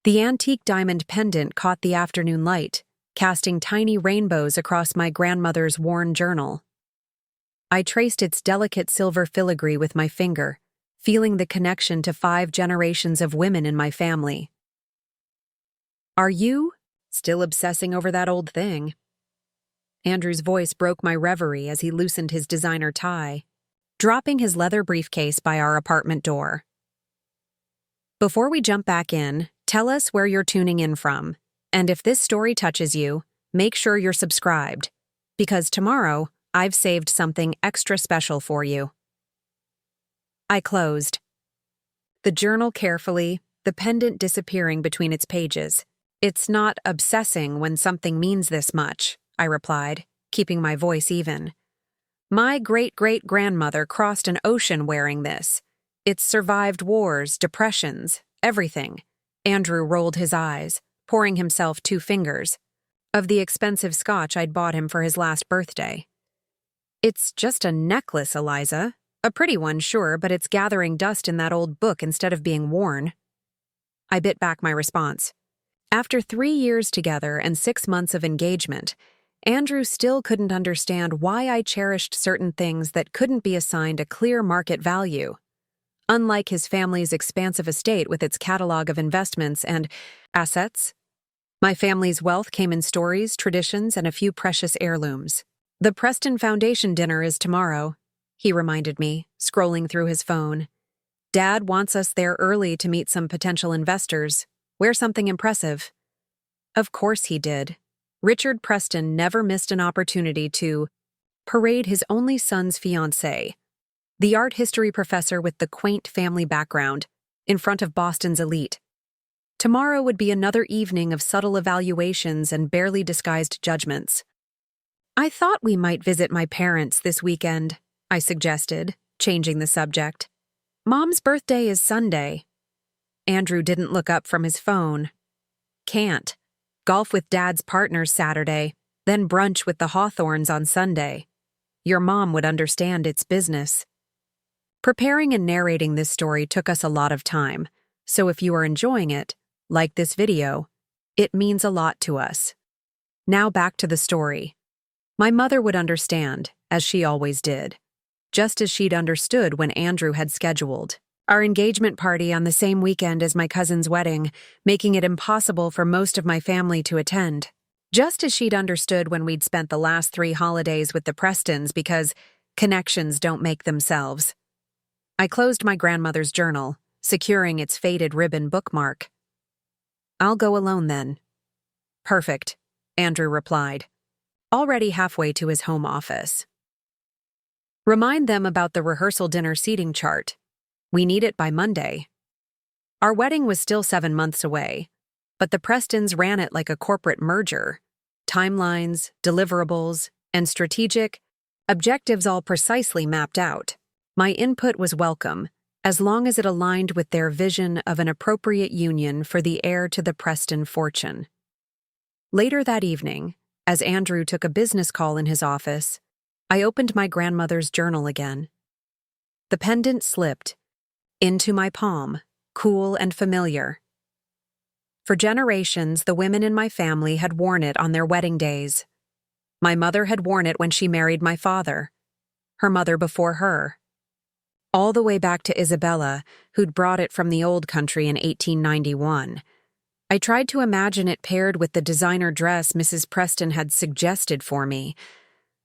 The antique diamond pendant caught the afternoon light, casting tiny rainbows across my grandmother's worn journal. I traced its delicate silver filigree with my finger, feeling the connection to 5 generations of women in my family. "Are you still obsessing over that old thing?" Andrew's voice broke my reverie as he loosened his designer tie, dropping his leather briefcase by our apartment door. "Before we jump back in, tell us where you're tuning in from, and if this story touches you, make sure you're subscribed, because tomorrow I've saved something extra special for you." I closed the journal carefully, the pendant disappearing between its pages. "It's not obsessing when something means this much," I replied, keeping my voice even. "My great-great-grandmother crossed an ocean wearing this. It's survived wars, depressions, everything." Andrew rolled his eyes, pouring himself 2 fingers of the expensive scotch I'd bought him for his last birthday. "It's just a necklace, Eliza. A pretty one, sure, but it's gathering dust in that old book instead of being worn." I bit back my response. After 3 years together and 6 months of engagement, Andrew still couldn't understand why I cherished certain things that couldn't be assigned a clear market value. Unlike his family's expansive estate with its catalog of investments and assets, my family's wealth came in stories, traditions, and a few precious heirlooms. "The Preston Foundation dinner is tomorrow," he reminded me, scrolling through his phone. "Dad wants us there early to meet some potential investors. Wear something impressive." Of course he did. Richard Preston never missed an opportunity to parade his only son's fiancé, the art history professor with the quaint family background, in front of Boston's elite. Tomorrow would be another evening of subtle evaluations and barely disguised judgments. "I thought we might visit my parents this weekend," I suggested, changing the subject. "Mom's birthday is Sunday." Andrew didn't look up from his phone. "Can't. Golf with Dad's partners Saturday, then brunch with the Hawthorns on Sunday. Your mom would understand it's business." Preparing and narrating this story took us a lot of time, so if you are enjoying it, like this video, it means a lot to us. Now back to the story. My mother would understand, as she always did, just as she'd understood when Andrew had scheduled our engagement party on the same weekend as my cousin's wedding, making it impossible for most of my family to attend. Just as she'd understood when we'd spent the last 3 holidays with the Prestons because connections don't make themselves. I closed my grandmother's journal, securing its faded ribbon bookmark. "I'll go alone then." "Perfect," Andrew replied, already halfway to his home office. "Remind them about the rehearsal dinner seating chart. We need it by Monday." Our wedding was still 7 months away, but the Prestons ran it like a corporate merger. Timelines, deliverables, and strategic objectives all precisely mapped out. My input was welcome, as long as it aligned with their vision of an appropriate union for the heir to the Preston fortune. Later that evening, as Andrew took a business call in his office, I opened my grandmother's journal again. The pendant slipped into my palm, cool and familiar. For generations, the women in my family had worn it on their wedding days. My mother had worn it when she married my father, her mother before her, all the way back to Isabella, who'd brought it from the old country in 1891. I tried to imagine it paired with the designer dress Mrs. Preston had suggested for me,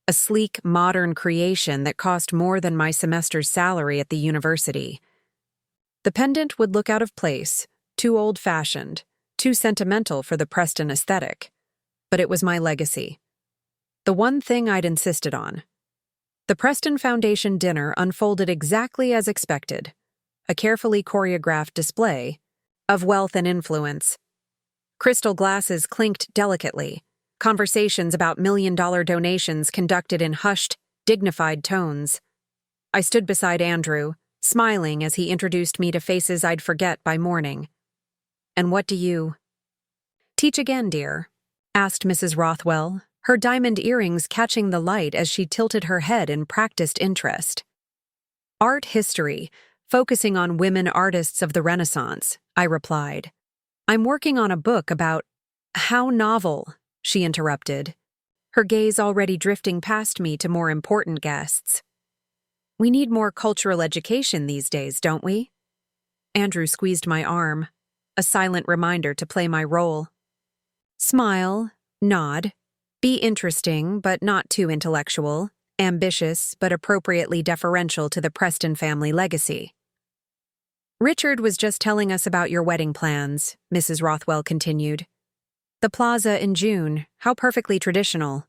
a sleek, modern creation that cost more than my semester's salary at the university. The pendant would look out of place, too old-fashioned, too sentimental for the Preston aesthetic, but it was my legacy. The one thing I'd insisted on. The Preston Foundation dinner unfolded exactly as expected, a carefully choreographed display of wealth and influence. Crystal glasses clinked delicately, conversations about million-dollar donations conducted in hushed, dignified tones. I stood beside Andrew, smiling as he introduced me to faces I'd forget by morning. "And what do you teach again, dear?" asked Mrs. Rothwell, her diamond earrings catching the light as she tilted her head in practiced interest. "Art history, focusing on women artists of the Renaissance," I replied. I'm working on a book about— How novel, she interrupted, her gaze already drifting past me to more important guests. We need more cultural education these days, don't we? Andrew squeezed my arm, a silent reminder to play my role. Smile, nod, be interesting but not too intellectual, ambitious but appropriately deferential to the Preston family legacy. Richard was just telling us about your wedding plans, Mrs. Rothwell continued. The plaza in June, how perfectly traditional.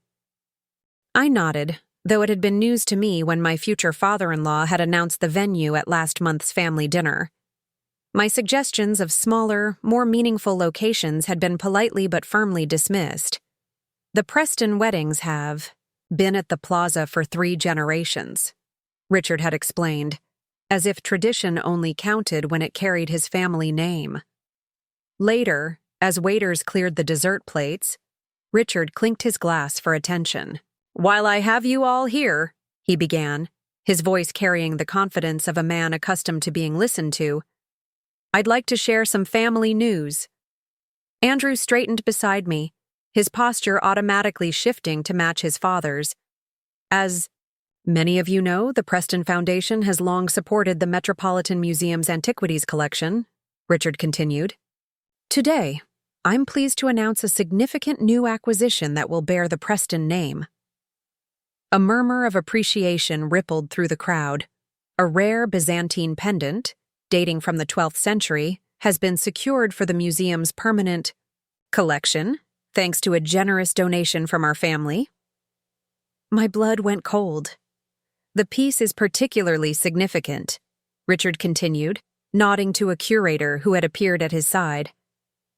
I nodded, though it had been news to me when my future father-in-law had announced the venue at last month's family dinner. My suggestions of smaller, more meaningful locations had been politely but firmly dismissed. The Preston weddings have been at the plaza for 3 generations, Richard had explained, as if tradition only counted when it carried his family name. Later, as waiters cleared the dessert plates, Richard clinked his glass for attention. While I have you all here, he began, his voice carrying the confidence of a man accustomed to being listened to, I'd like to share some family news. Andrew straightened beside me, his posture automatically shifting to match his father's. As many of you know, the Preston Foundation has long supported the Metropolitan Museum's antiquities collection, Richard continued. Today, I'm pleased to announce a significant new acquisition that will bear the Preston name. A murmur of appreciation rippled through the crowd. A rare Byzantine pendant, dating from the 12th century, has been secured for the museum's permanent collection, thanks to a generous donation from our family. My blood went cold. The piece is particularly significant, Richard continued, nodding to a curator who had appeared at his side,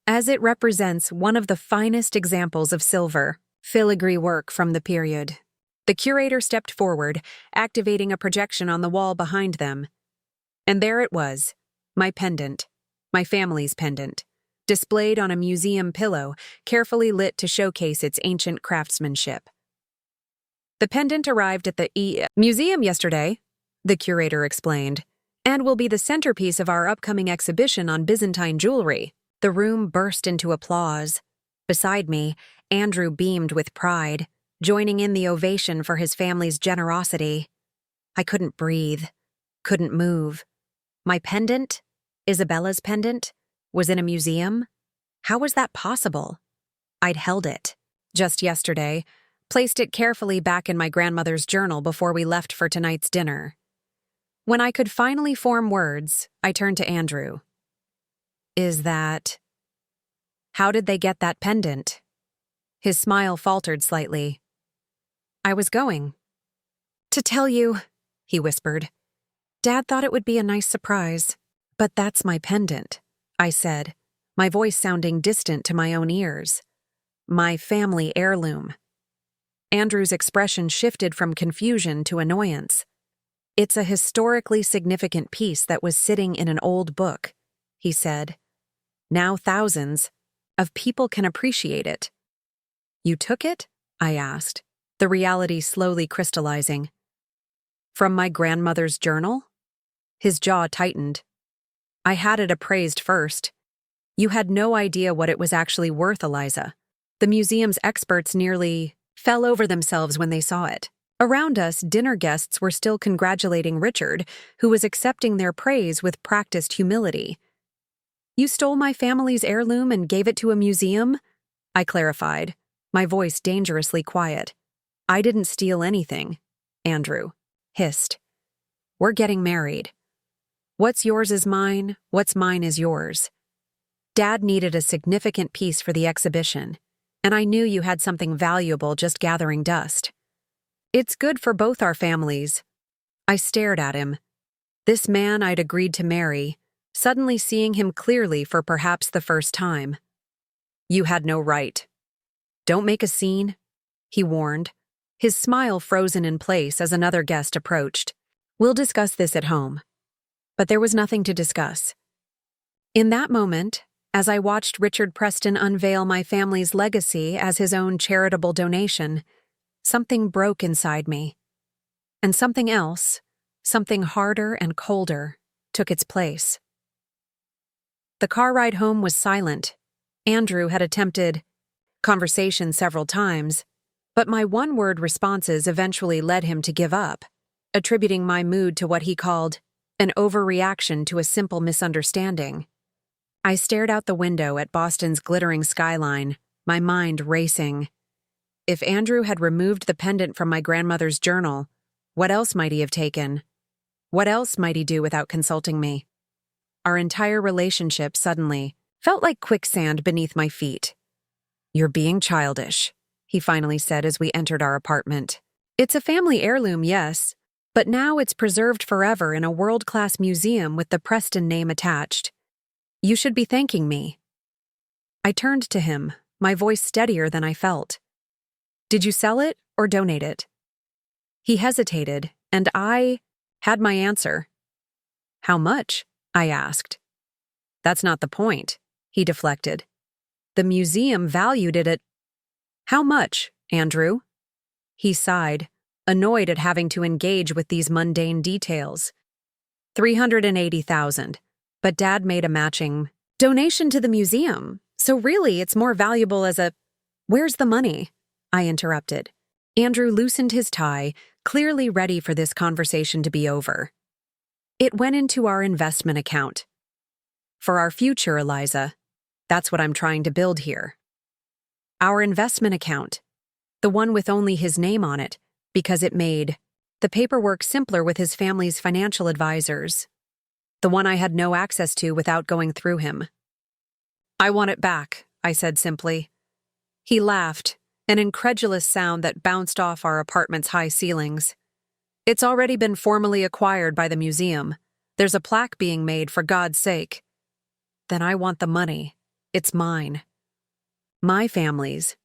as it represents one of the finest examples of silver, filigree work from the period. The curator stepped forward, activating a projection on the wall behind them. And there it was, my pendant, my family's pendant, displayed on a museum pillow, carefully lit to showcase its ancient craftsmanship. The pendant arrived at the museum yesterday, the curator explained, and will be the centerpiece of our upcoming exhibition on Byzantine jewelry. The room burst into applause. Beside me, Andrew beamed with pride, joining in the ovation for his family's generosity. I couldn't breathe, couldn't move. My pendant, Isabella's pendant, was in a museum? How was that possible? I'd held it, just yesterday, placed it carefully back in my grandmother's journal before we left for tonight's dinner. When I could finally form words, I turned to Andrew. How did they get that pendant? His smile faltered slightly. I was going to tell you, he whispered. Dad thought it would be a nice surprise. But that's my pendant, I said, my voice sounding distant to my own ears. My family heirloom. Andrew's expression shifted from confusion to annoyance. It's a historically significant piece that was sitting in an old book, he said. Now thousands of people can appreciate it. You took it? I asked, the reality slowly crystallizing. From my grandmother's journal? His jaw tightened. I had it appraised first. You had no idea what it was actually worth, Eliza. The museum's experts nearly fell over themselves when they saw it. Around us, dinner guests were still congratulating Richard, who was accepting their praise with practiced humility. You stole my family's heirloom and gave it to a museum? I clarified, my voice dangerously quiet. I didn't steal anything, Andrew hissed. We're getting married. What's yours is mine, what's mine is yours. Dad needed a significant piece for the exhibition, and I knew you had something valuable just gathering dust. It's good for both our families. I stared at him. This man I'd agreed to marry, suddenly seeing him clearly for perhaps the first time. You had no right. Don't make a scene, he warned, his smile frozen in place as another guest approached. We'll discuss this at home. But there was nothing to discuss. In that moment, as I watched Richard Preston unveil my family's legacy as his own charitable donation, something broke inside me. And something else, something harder and colder, took its place. The car ride home was silent. Andrew had attempted conversation several times, but my one-word responses eventually led him to give up, attributing my mood to what he called an overreaction to a simple misunderstanding. I stared out the window at Boston's glittering skyline, my mind racing. If Andrew had removed the pendant from my grandmother's journal, what else might he have taken? What else might he do without consulting me? Our entire relationship suddenly felt like quicksand beneath my feet. "You're being childish," he finally said as we entered our apartment. "It's a family heirloom, yes, but now it's preserved forever in a world-class museum with the Preston name attached. You should be thanking me." I turned to him, my voice steadier than I felt. "Did you sell it or donate it?" He hesitated, and I had my answer. "How much?" I asked. "That's not the point," he deflected. "The museum valued it at—" "How much, Andrew?" He sighed, annoyed at having to engage with these mundane details. $380,000, but Dad made a matching donation to the museum, so really it's more valuable as a— "Where's the money?" I interrupted. Andrew loosened his tie, clearly ready for this conversation to be over. "It went into our investment account. For our future, Eliza. That's what I'm trying to build here." Our investment account. The one with only his name on it, because it made the paperwork simpler with his family's financial advisors. The one I had no access to without going through him. "I want it back," I said simply. He laughed, an incredulous sound that bounced off our apartment's high ceilings. "It's already been formally acquired by the museum. There's a plaque being made, for God's sake." "Then I want the money. It's mine." "My family's."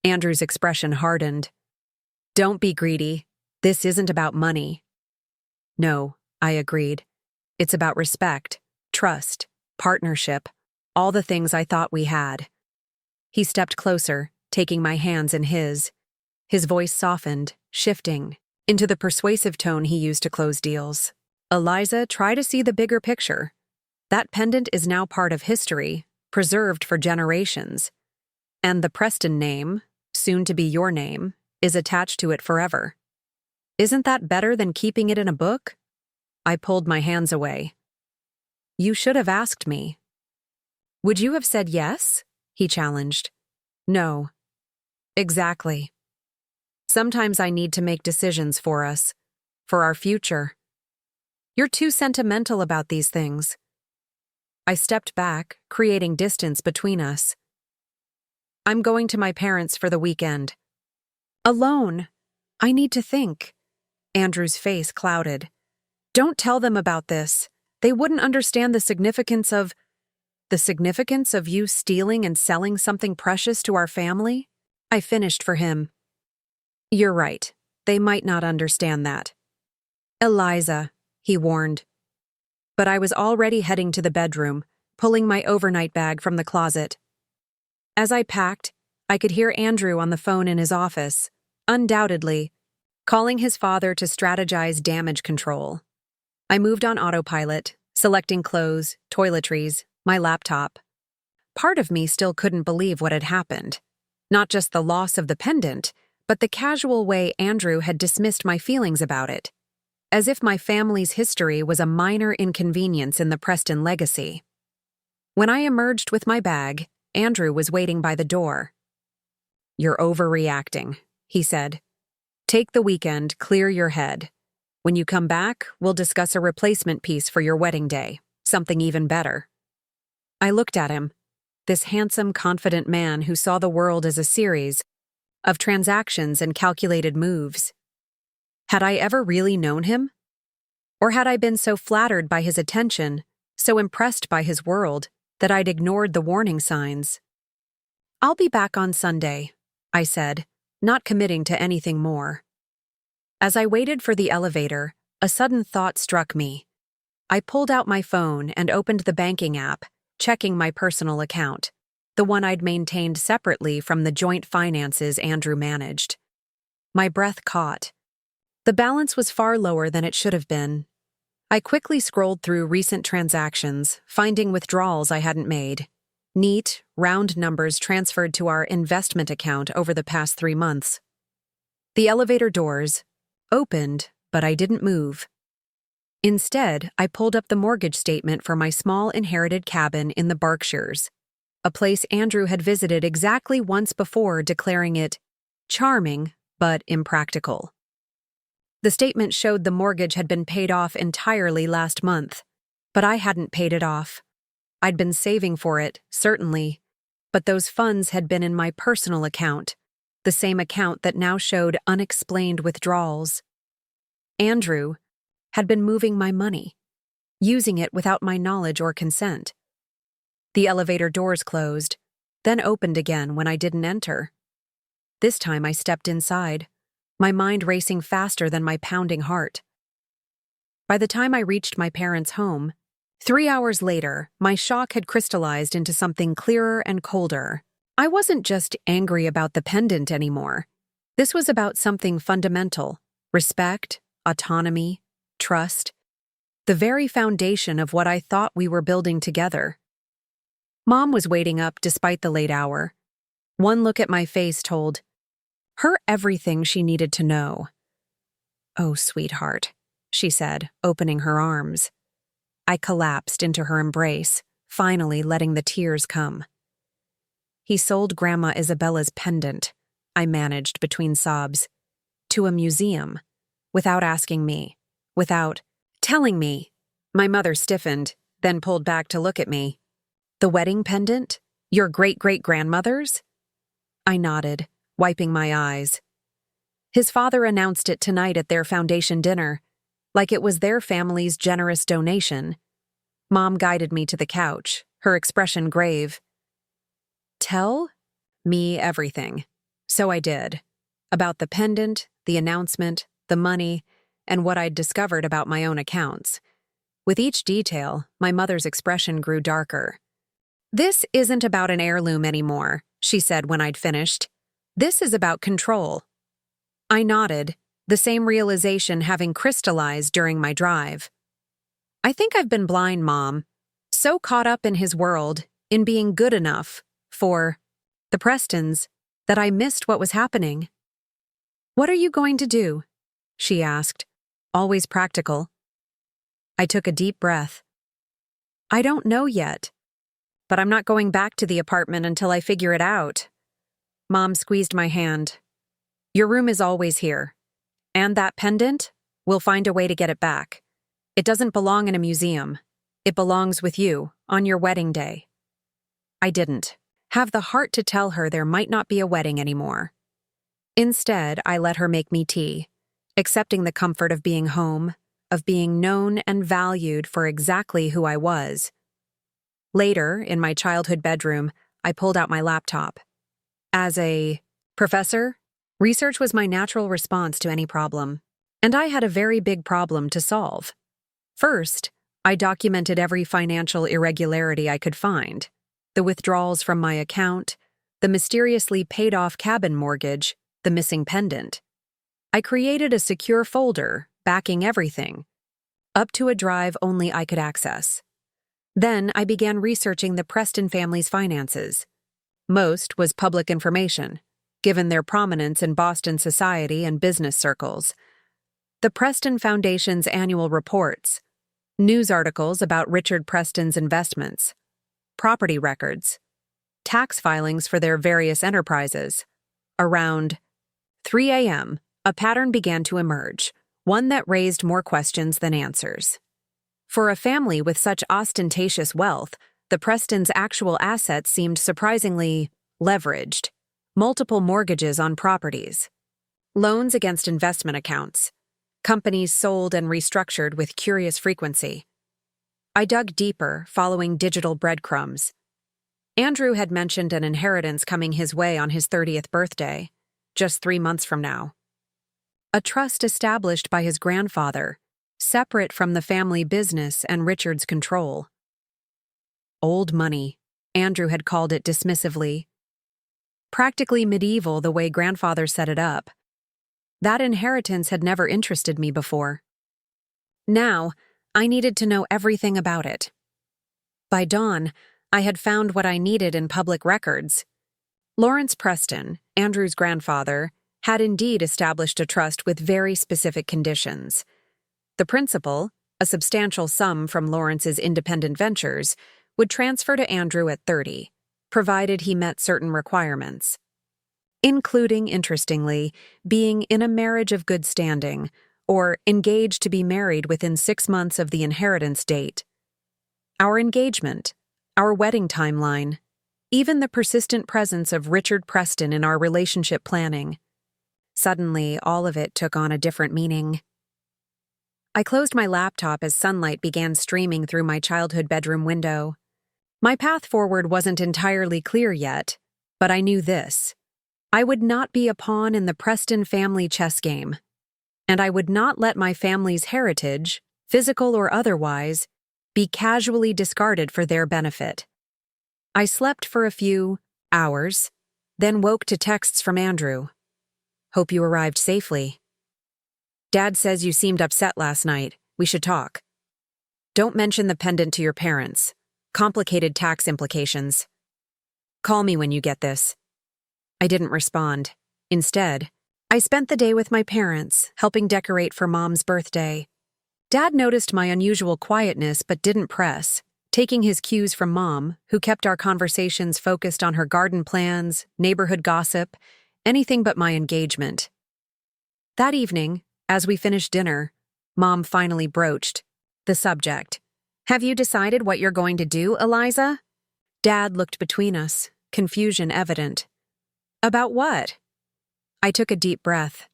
Andrew's expression hardened. "Don't be greedy. This isn't about money." "No," I agreed. "It's about respect, trust, partnership, all the things I thought we had." He stepped closer, taking my hands in his. His voice softened, shifting into the persuasive tone he used to close deals. "Eliza, try to see the bigger picture. That pendant is now part of history, preserved for generations. And the Preston name, soon to be your name, is attached to it forever. Isn't that better than keeping it in a book?" I pulled my hands away. "You should have asked me." "Would you have said yes?" he challenged. "No." "Exactly. Sometimes I need to make decisions for us, for our future. You're too sentimental about these things." I stepped back, creating distance between us. "I'm going to my parents for the weekend." "Alone? I need to think." Andrew's face clouded. "Don't tell them about this. They wouldn't understand the significance of— "The significance of you stealing and selling something precious to our family?" I finished for him. "You're right. They might not understand that." "Eliza," he warned. But I was already heading to the bedroom, pulling my overnight bag from the closet. As I packed, I could hear Andrew on the phone in his office, undoubtedly, calling his father to strategize damage control. I moved on autopilot, selecting clothes, toiletries, my laptop. Part of me still couldn't believe what had happened. Not just the loss of the pendant, but the casual way Andrew had dismissed my feelings about it. As if my family's history was a minor inconvenience in the Preston legacy. When I emerged with my bag, Andrew was waiting by the door. "You're overreacting," he said. "Take the weekend, clear your head. When you come back, we'll discuss a replacement piece for your wedding day, something even better." I looked at him, this handsome, confident man who saw the world as a series of transactions and calculated moves. Had I ever really known him? Or had I been so flattered by his attention, so impressed by his world, that I'd ignored the warning signs? "I'll be back on Sunday," I said, not committing to anything more. As I waited for the elevator, a sudden thought struck me. I pulled out my phone and opened the banking app, checking my personal account, the one I'd maintained separately from the joint finances Andrew managed. My breath caught. The balance was far lower than it should have been. I quickly scrolled through recent transactions, finding withdrawals I hadn't made. Neat, round numbers transferred to our investment account over the past 3 months. The elevator doors opened, but I didn't move. Instead, I pulled up the mortgage statement for my small inherited cabin in the Berkshires, a place Andrew had visited exactly once before, declaring it charming but impractical. The statement showed the mortgage had been paid off entirely last month, but I hadn't paid it off. I'd been saving for it, certainly, but those funds had been in my personal account, the same account that now showed unexplained withdrawals. Andrew had been moving my money, using it without my knowledge or consent. The elevator doors closed, then opened again when I didn't enter. This time I stepped inside, my mind racing faster than my pounding heart. By the time I reached my parents' home, 3 hours later, my shock had crystallized into something clearer and colder. I wasn't just angry about the pendant anymore. This was about something fundamental: respect, autonomy, trust, the very foundation of what I thought we were building together. Mom was waiting up despite the late hour. One look at my face told her everything she needed to know. "Oh, sweetheart," she said, opening her arms. I collapsed into her embrace, finally letting the tears come. "He sold Grandma Isabella's pendant," I managed between sobs, "to a museum, without asking me, without telling me." My mother stiffened, then pulled back to look at me. "The wedding pendant? Your great-great-grandmother's?" I nodded, wiping my eyes. "His father announced it tonight at their foundation dinner, like it was their family's generous donation." Mom guided me to the couch, her expression grave. "Tell me everything." So I did. About the pendant, the announcement, the money, and what I'd discovered about my own accounts. With each detail, my mother's expression grew darker. "This isn't about an heirloom anymore," she said when I'd finished. "This is about control." I nodded, the same realization having crystallized during my drive. "I think I've been blind, Mom. So caught up in his world, in being good enough for the Prestons, that I missed what was happening." "What are you going to do?" she asked, always practical. I took a deep breath. "I don't know yet, but I'm not going back to the apartment until I figure it out." Mom squeezed my hand. "Your room is always here. And that pendant? We'll find a way to get it back. It doesn't belong in a museum. It belongs with you, on your wedding day." I didn't have the heart to tell her there might not be a wedding anymore. Instead, I let her make me tea, accepting the comfort of being home, of being known and valued for exactly who I was. Later, in my childhood bedroom, I pulled out my laptop. As a professor, research was my natural response to any problem, and I had a very big problem to solve. First, I documented every financial irregularity I could find: the withdrawals from my account, the mysteriously paid-off cabin mortgage, the missing pendant. I created a secure folder backing everything, up to a drive only I could access. Then I began researching the Preston family's finances. Most was public information, given their prominence in Boston society and business circles. The Preston Foundation's annual reports, news articles about Richard Preston's investments, property records, tax filings for their various enterprises. Around 3 a.m., a pattern began to emerge, one that raised more questions than answers. For a family with such ostentatious wealth, the Prestons' actual assets seemed surprisingly leveraged: multiple mortgages on properties, loans against investment accounts, companies sold and restructured with curious frequency. I dug deeper, following digital breadcrumbs. Andrew had mentioned an inheritance coming his way on his 30th birthday, just 3 months from now. A trust established by his grandfather, separate from the family business and Richard's control. Old money, Andrew had called it dismissively. Practically medieval the way grandfather set it up. That inheritance had never interested me before. Now, I needed to know everything about it. By dawn, I had found what I needed in public records. Lawrence Preston, Andrew's grandfather, had indeed established a trust with very specific conditions. The principal, a substantial sum from Lawrence's independent ventures, would transfer to Andrew at 30, provided he met certain requirements, including, interestingly, being in a marriage of good standing, or engaged to be married within 6 months of the inheritance date. Our engagement, our wedding timeline, even the persistent presence of Richard Preston in our relationship planning. Suddenly, all of it took on a different meaning. I closed my laptop as sunlight began streaming through my childhood bedroom window. My path forward wasn't entirely clear yet, but I knew this. I would not be a pawn in the Preston family chess game, and I would not let my family's heritage, physical or otherwise, be casually discarded for their benefit. I slept for a few hours, then woke to texts from Andrew. Hope you arrived safely. Dad says you seemed upset last night. We should talk. Don't mention the pendant to your parents. Complicated tax implications. Call me when you get this. I didn't respond. Instead, I spent the day with my parents, helping decorate for Mom's birthday. Dad noticed my unusual quietness but didn't press, taking his cues from Mom, who kept our conversations focused on her garden plans, neighborhood gossip, anything but my engagement. That evening, as we finished dinner, Mom finally broached the subject. Have you decided what you're going to do, Eliza? Dad looked between us, confusion evident. About what? I took a deep breath.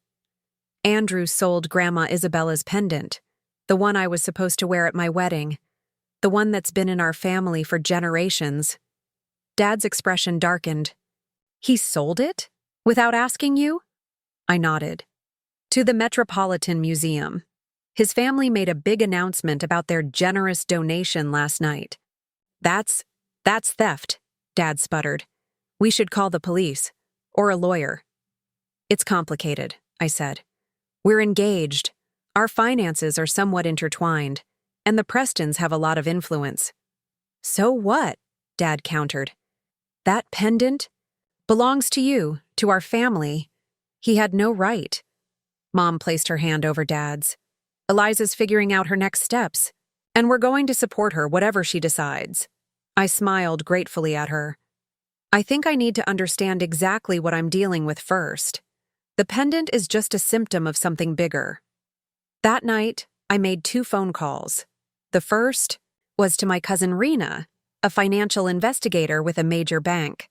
Andrew sold Grandma Isabella's pendant, the one I was supposed to wear at my wedding, the one that's been in our family for generations. Dad's expression darkened. He sold it? Without asking you? I nodded. To the Metropolitan Museum. His family made a big announcement about their generous donation last night. That's theft, Dad sputtered. We should call the police. Or a lawyer. It's complicated, I said. We're engaged. Our finances are somewhat intertwined, and the Prestons have a lot of influence. So what? Dad countered. That pendant belongs to you, to our family. He had no right. Mom placed her hand over Dad's. Eliza's figuring out her next steps, and we're going to support her whatever she decides. I smiled gratefully at her. I think I need to understand exactly what I'm dealing with first. The pendant is just a symptom of something bigger. That night, I made 2 phone calls. The first was to my cousin Rena, a financial investigator with a major bank.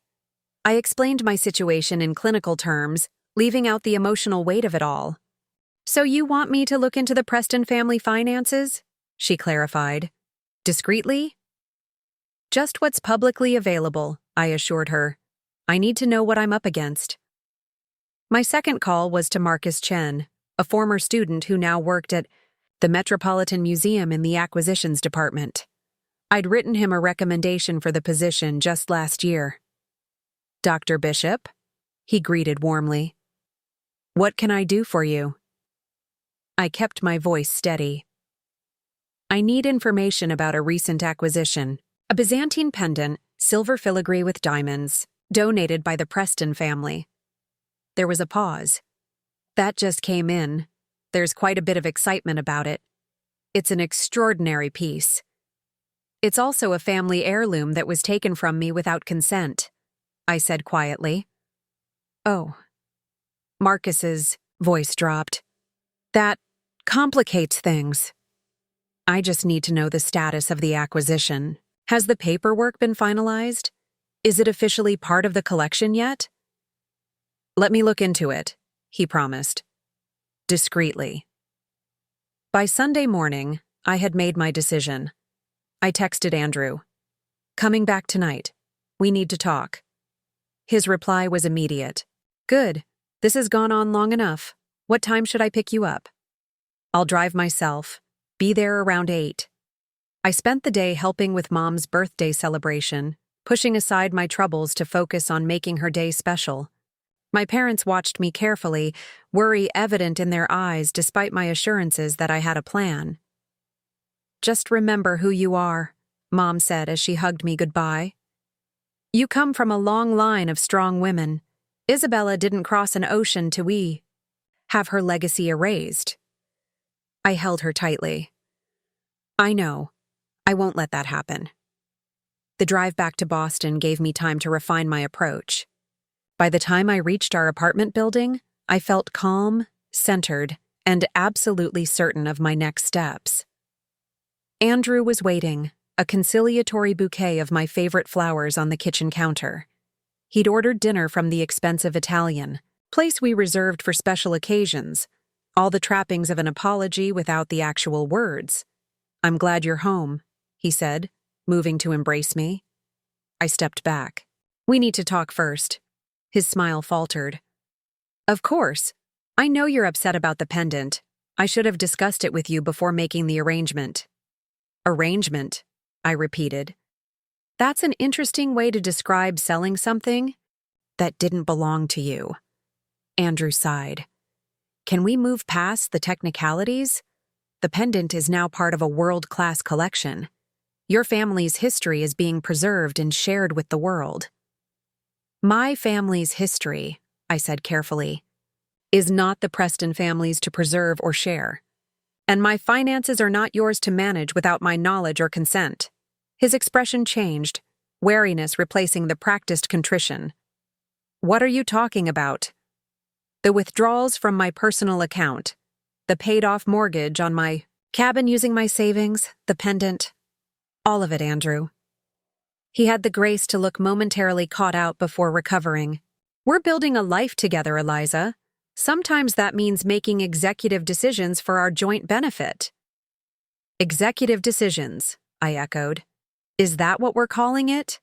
I explained my situation in clinical terms, leaving out the emotional weight of it all. So you want me to look into the Preston family finances? She clarified. Discreetly? Just what's publicly available, I assured her. I need to know what I'm up against. My second call was to Marcus Chen, a former student who now worked at the Metropolitan Museum in the Acquisitions Department. I'd written him a recommendation for the position just last year. Dr. Bishop? He greeted warmly. What can I do for you? I kept my voice steady. I need information about a recent acquisition, a Byzantine pendant, silver filigree with diamonds, donated by the Preston family. There was a pause. That just came in. There's quite a bit of excitement about it. It's an extraordinary piece. It's also a family heirloom that was taken from me without consent, I said quietly. Oh. Marcus's voice dropped. That complicates things. I just need to know the status of the acquisition. Has the paperwork been finalized? Is it officially part of the collection yet? Let me look into it, he promised. Discreetly. By Sunday morning, I had made my decision. I texted Andrew. Coming back tonight. We need to talk. His reply was immediate. Good. This has gone on long enough. What time should I pick you up? I'll drive myself. Be there around 8. I spent the day helping with Mom's birthday celebration, pushing aside my troubles to focus on making her day special. My parents watched me carefully, worry evident in their eyes despite my assurances that I had a plan. Just remember who you are, Mom said as she hugged me goodbye. You come from a long line of strong women. Isabella didn't cross an ocean to have her legacy erased. I held her tightly. I know. I won't let that happen. The drive back to Boston gave me time to refine my approach. By the time I reached our apartment building, I felt calm, centered, and absolutely certain of my next steps. Andrew was waiting, a conciliatory bouquet of my favorite flowers on the kitchen counter. He'd ordered dinner from the expensive Italian, place we reserved for special occasions, all the trappings of an apology without the actual words. I'm glad you're home, he said, moving to embrace me. I stepped back. We need to talk first. His smile faltered. Of course. I know you're upset about the pendant. I should have discussed it with you before making the arrangement. Arrangement, I repeated. That's an interesting way to describe selling something that didn't belong to you. Andrew sighed. Can we move past the technicalities? The pendant is now part of a world-class collection. Your family's history is being preserved and shared with the world. My family's history, I said carefully, is not the Preston family's to preserve or share. And my finances are not yours to manage without my knowledge or consent. His expression changed, wariness replacing the practiced contrition. What are you talking about? The withdrawals from my personal account, the paid-off mortgage on my cabin using my savings, the pendant. All of it, Andrew. He had the grace to look momentarily caught out before recovering. We're building a life together, Eliza. Sometimes that means making executive decisions for our joint benefit. Executive decisions, I echoed. Is that what we're calling it?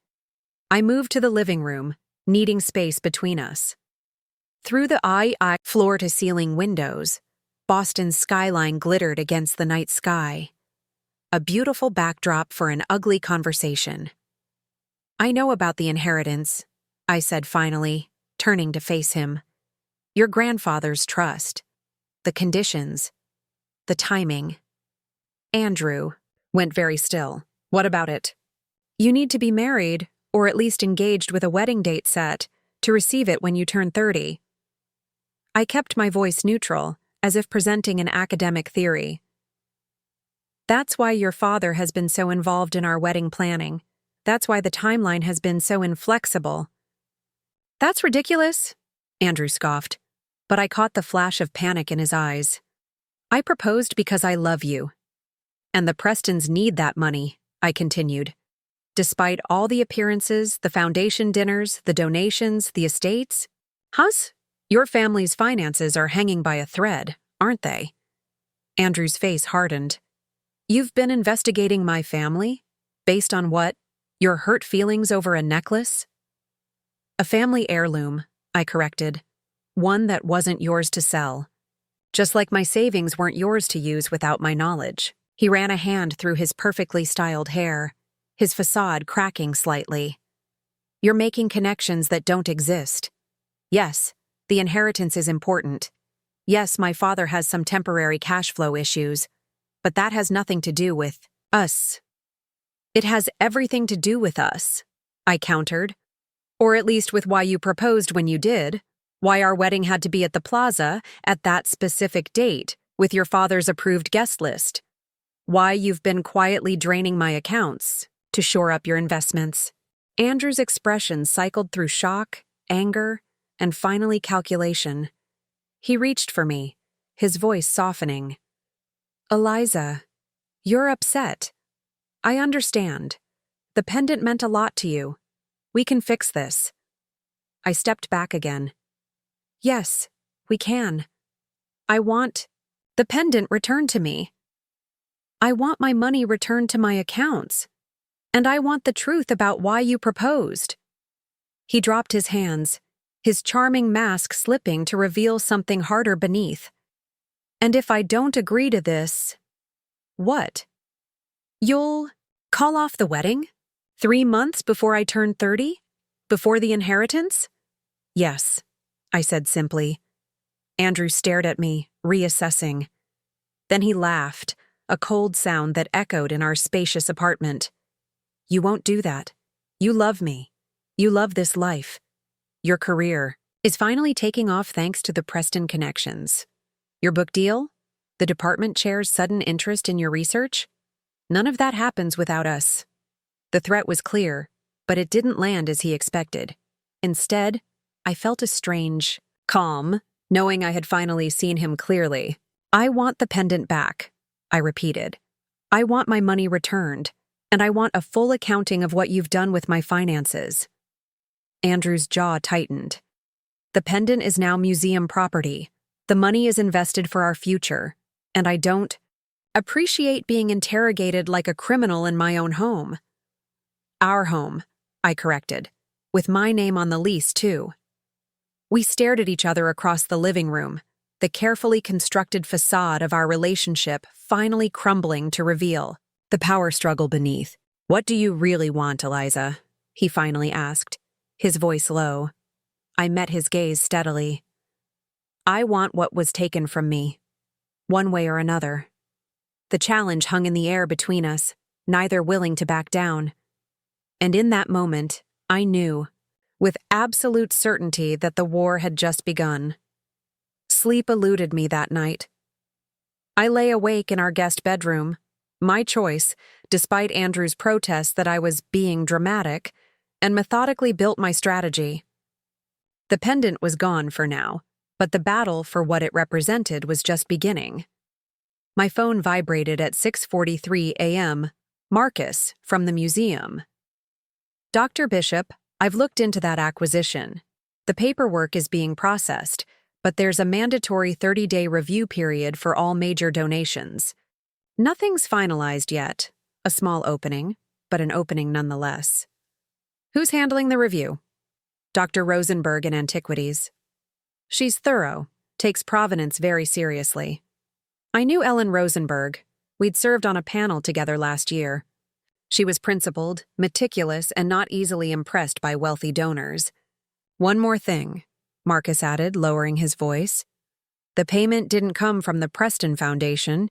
I moved to the living room, needing space between us. Through the floor-to-ceiling windows, Boston's skyline glittered against the night sky. A beautiful backdrop for an ugly conversation. I know about the inheritance, I said finally, turning to face him. Your grandfather's trust. The conditions. The timing. Andrew went very still. What about it? You need to be married, or at least engaged with a wedding date set, to receive it when you turn 30. I kept my voice neutral, as if presenting an academic theory. That's why your father has been so involved in our wedding planning. That's why the timeline has been so inflexible. That's ridiculous, Andrew scoffed, but I caught the flash of panic in his eyes. I proposed because I love you. And the Prestons need that money, I continued. Despite all the appearances, the foundation dinners, the donations, the estates. Your family's finances are hanging by a thread, aren't they? Andrew's face hardened. You've been investigating my family? Based on what? Your hurt feelings over a necklace? A family heirloom, I corrected. One that wasn't yours to sell. Just like my savings weren't yours to use without my knowledge. He ran a hand through his perfectly styled hair, his facade cracking slightly. You're making connections that don't exist. Yes, the inheritance is important. Yes, my father has some temporary cash flow issues, but that has nothing to do with us. It has everything to do with us, I countered. Or at least with why you proposed when you did, why our wedding had to be at the plaza at that specific date with your father's approved guest list, why you've been quietly draining my accounts to shore up your investments. Andrew's expression cycled through shock, anger, and finally calculation. He reached for me, his voice softening. Eliza, you're upset. I understand. The pendant meant a lot to you. We can fix this. I stepped back again. Yes, we can. I want the pendant returned to me. I want my money returned to my accounts. And I want the truth about why you proposed. He dropped his hands, his charming mask slipping to reveal something harder beneath. And if I don't agree to this, what? You'll call off the wedding? 3 months before I turn 30? Before the inheritance? Yes, I said simply. Andrew stared at me, reassessing. Then he laughed, a cold sound that echoed in our spacious apartment. You won't do that. You love me. You love this life. Your career is finally taking off thanks to the Preston connections. Your book deal? The department chair's sudden interest in your research? None of that happens without us. The threat was clear, but it didn't land as he expected. Instead, I felt a strange calm, knowing I had finally seen him clearly. I want the pendant back, I repeated. I want my money returned, and I want a full accounting of what you've done with my finances. Andrew's jaw tightened. The pendant is now museum property. The money is invested for our future, and I don't appreciate being interrogated like a criminal in my own home. Our home, I corrected, with my name on the lease, too. We stared at each other across the living room, the carefully constructed facade of our relationship finally crumbling to reveal the power struggle beneath. What do you really want, Eliza? He finally asked, his voice low. I met his gaze steadily. I want what was taken from me, one way or another. The challenge hung in the air between us, neither willing to back down. And in that moment, I knew, with absolute certainty, that the war had just begun. Sleep eluded me that night. I lay awake in our guest bedroom, my choice, despite Andrew's protests that I was being dramatic, and methodically built my strategy. The pendant was gone for now, but the battle for what it represented was just beginning. My phone vibrated at 6:43 a.m. Marcus, from the museum. Dr. Bishop, I've looked into that acquisition. The paperwork is being processed, but there's a mandatory 30-day review period for all major donations. Nothing's finalized yet. A small opening, but an opening nonetheless. Who's handling the review? Dr. Rosenberg in Antiquities. She's thorough, takes provenance very seriously. I knew Ellen Rosenberg. We'd served on a panel together last year. She was principled, meticulous, and not easily impressed by wealthy donors. One more thing, Marcus added, lowering his voice. The payment didn't come from the Preston Foundation.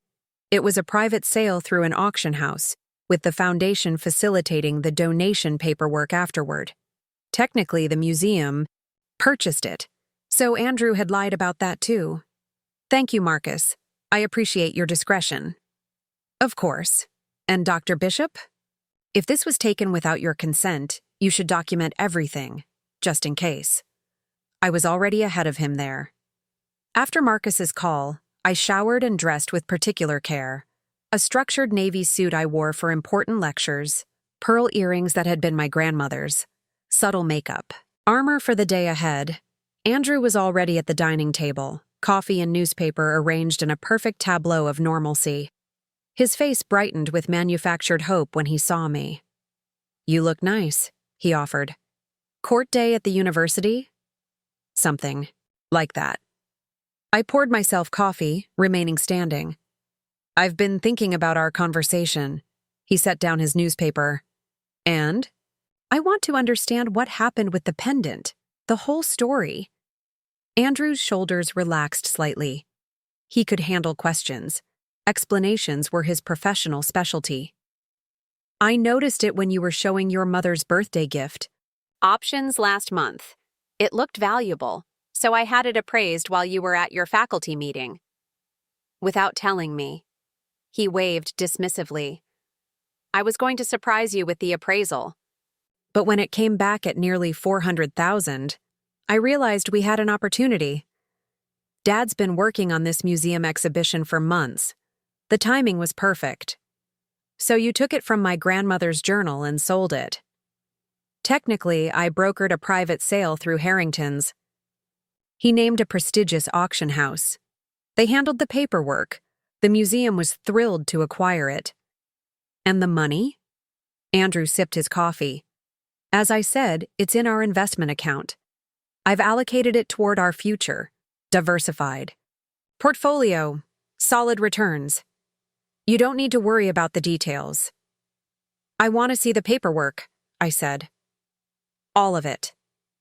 It was a private sale through an auction house, with the foundation facilitating the donation paperwork afterward. Technically, the museum purchased it, so Andrew had lied about that too. Thank you, Marcus. I appreciate your discretion. Of course. And Dr. Bishop? If this was taken without your consent, you should document everything, just in case. I was already ahead of him there. After Marcus's call, I showered and dressed with particular care. A structured navy suit I wore for important lectures, pearl earrings that had been my grandmother's, subtle makeup, armor for the day ahead. Andrew was already at the dining table, coffee and newspaper arranged in a perfect tableau of normalcy. His face brightened with manufactured hope when he saw me. You look nice, he offered. Court day at the university? Something like that. I poured myself coffee, remaining standing. I've been thinking about our conversation. He set down his newspaper. And? I want to understand what happened with the pendant, the whole story. Andrew's shoulders relaxed slightly. He could handle questions. Explanations were his professional specialty. I noticed it when you were showing your mother's birthday gift. Options last month. It looked valuable, so I had it appraised while you were at your faculty meeting. Without telling me. He waved dismissively. I was going to surprise you with the appraisal. But when it came back at nearly $400,000, I realized we had an opportunity. Dad's been working on this museum exhibition for months. The timing was perfect. So you took it from my grandmother's journal and sold it. Technically, I brokered a private sale through Harrington's. He named a prestigious auction house. They handled the paperwork. The museum was thrilled to acquire it. And the money? Andrew sipped his coffee. As I said, it's in our investment account. I've allocated it toward our future. Diversified. Portfolio. Solid returns. You don't need to worry about the details. I want to see the paperwork, I said. All of it.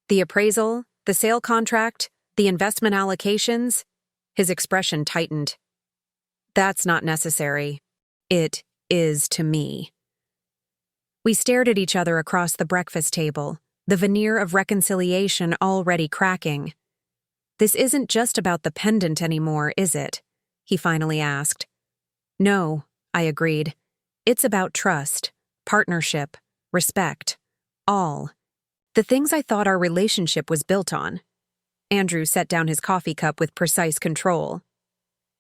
The appraisal, the sale contract, the investment allocations. His expression tightened. That's not necessary. It is to me. We stared at each other across the breakfast table, the veneer of reconciliation already cracking. "This isn't just about the pendant anymore, is it?" he finally asked. "No," I agreed. "It's about trust, partnership, respect, all. The things I thought our relationship was built on." Andrew set down his coffee cup with precise control.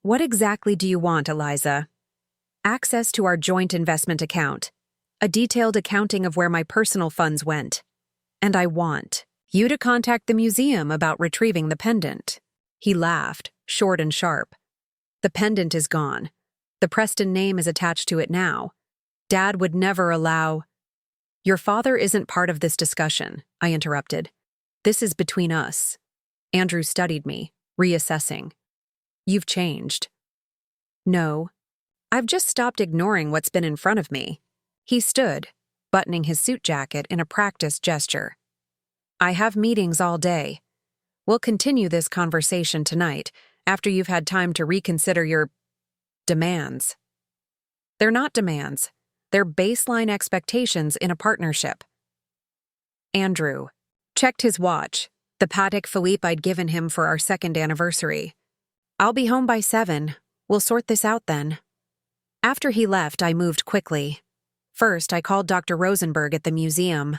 "What exactly do you want, Eliza?" "Access to our joint investment account, a detailed accounting of where my personal funds went. And I want you to contact the museum about retrieving the pendant." He laughed, short and sharp. "The pendant is gone. The Preston name is attached to it now. Dad would never allow—" "Your father isn't part of this discussion," I interrupted. "This is between us." Andrew studied me, reassessing. "You've changed." "No. I've just stopped ignoring what's been in front of me." He stood, buttoning his suit jacket in a practiced gesture. "I have meetings all day. We'll continue this conversation tonight, after you've had time to reconsider your demands." "They're not demands. They're baseline expectations in a partnership." Andrew checked his watch, the Patek Philippe I'd given him for our second anniversary. "I'll be home by 7. We'll sort this out then." After he left, I moved quickly. First, I called Dr. Rosenberg at the museum.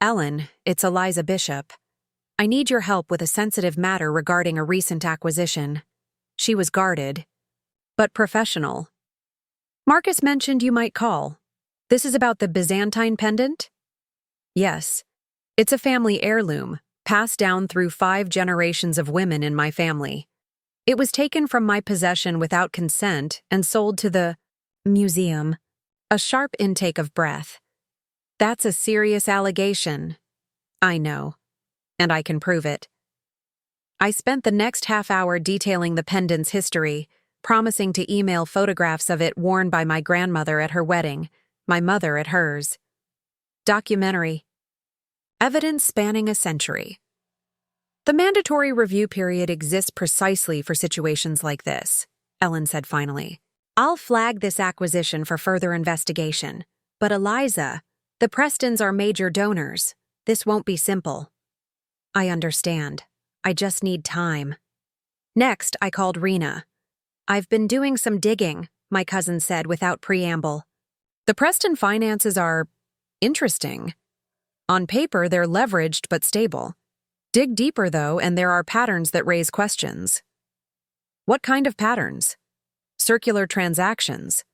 "Ellen, it's Eliza Bishop. I need your help with a sensitive matter regarding a recent acquisition." She was guarded, but professional. "Marcus mentioned you might call. This is about the Byzantine pendant?" "Yes. It's a family heirloom, passed down through 5 generations of women in my family. It was taken from my possession without consent and sold to the museum." A sharp intake of breath. "That's a serious allegation." "I know. And I can prove it." I spent the next half hour detailing the pendant's history, promising to email photographs of it worn by my grandmother at her wedding, my mother at hers. Documentary. Evidence spanning a century. "The mandatory review period exists precisely for situations like this," Ellen said finally. "I'll flag this acquisition for further investigation. But Eliza, the Prestons are major donors. This won't be simple." "I understand. I just need time." Next, I called Rena. "I've been doing some digging," my cousin said without preamble. "The Preston finances are interesting. On paper, they're leveraged but stable. Dig deeper, though, and there are patterns that raise questions." "What kind of patterns?" "Circular transactions,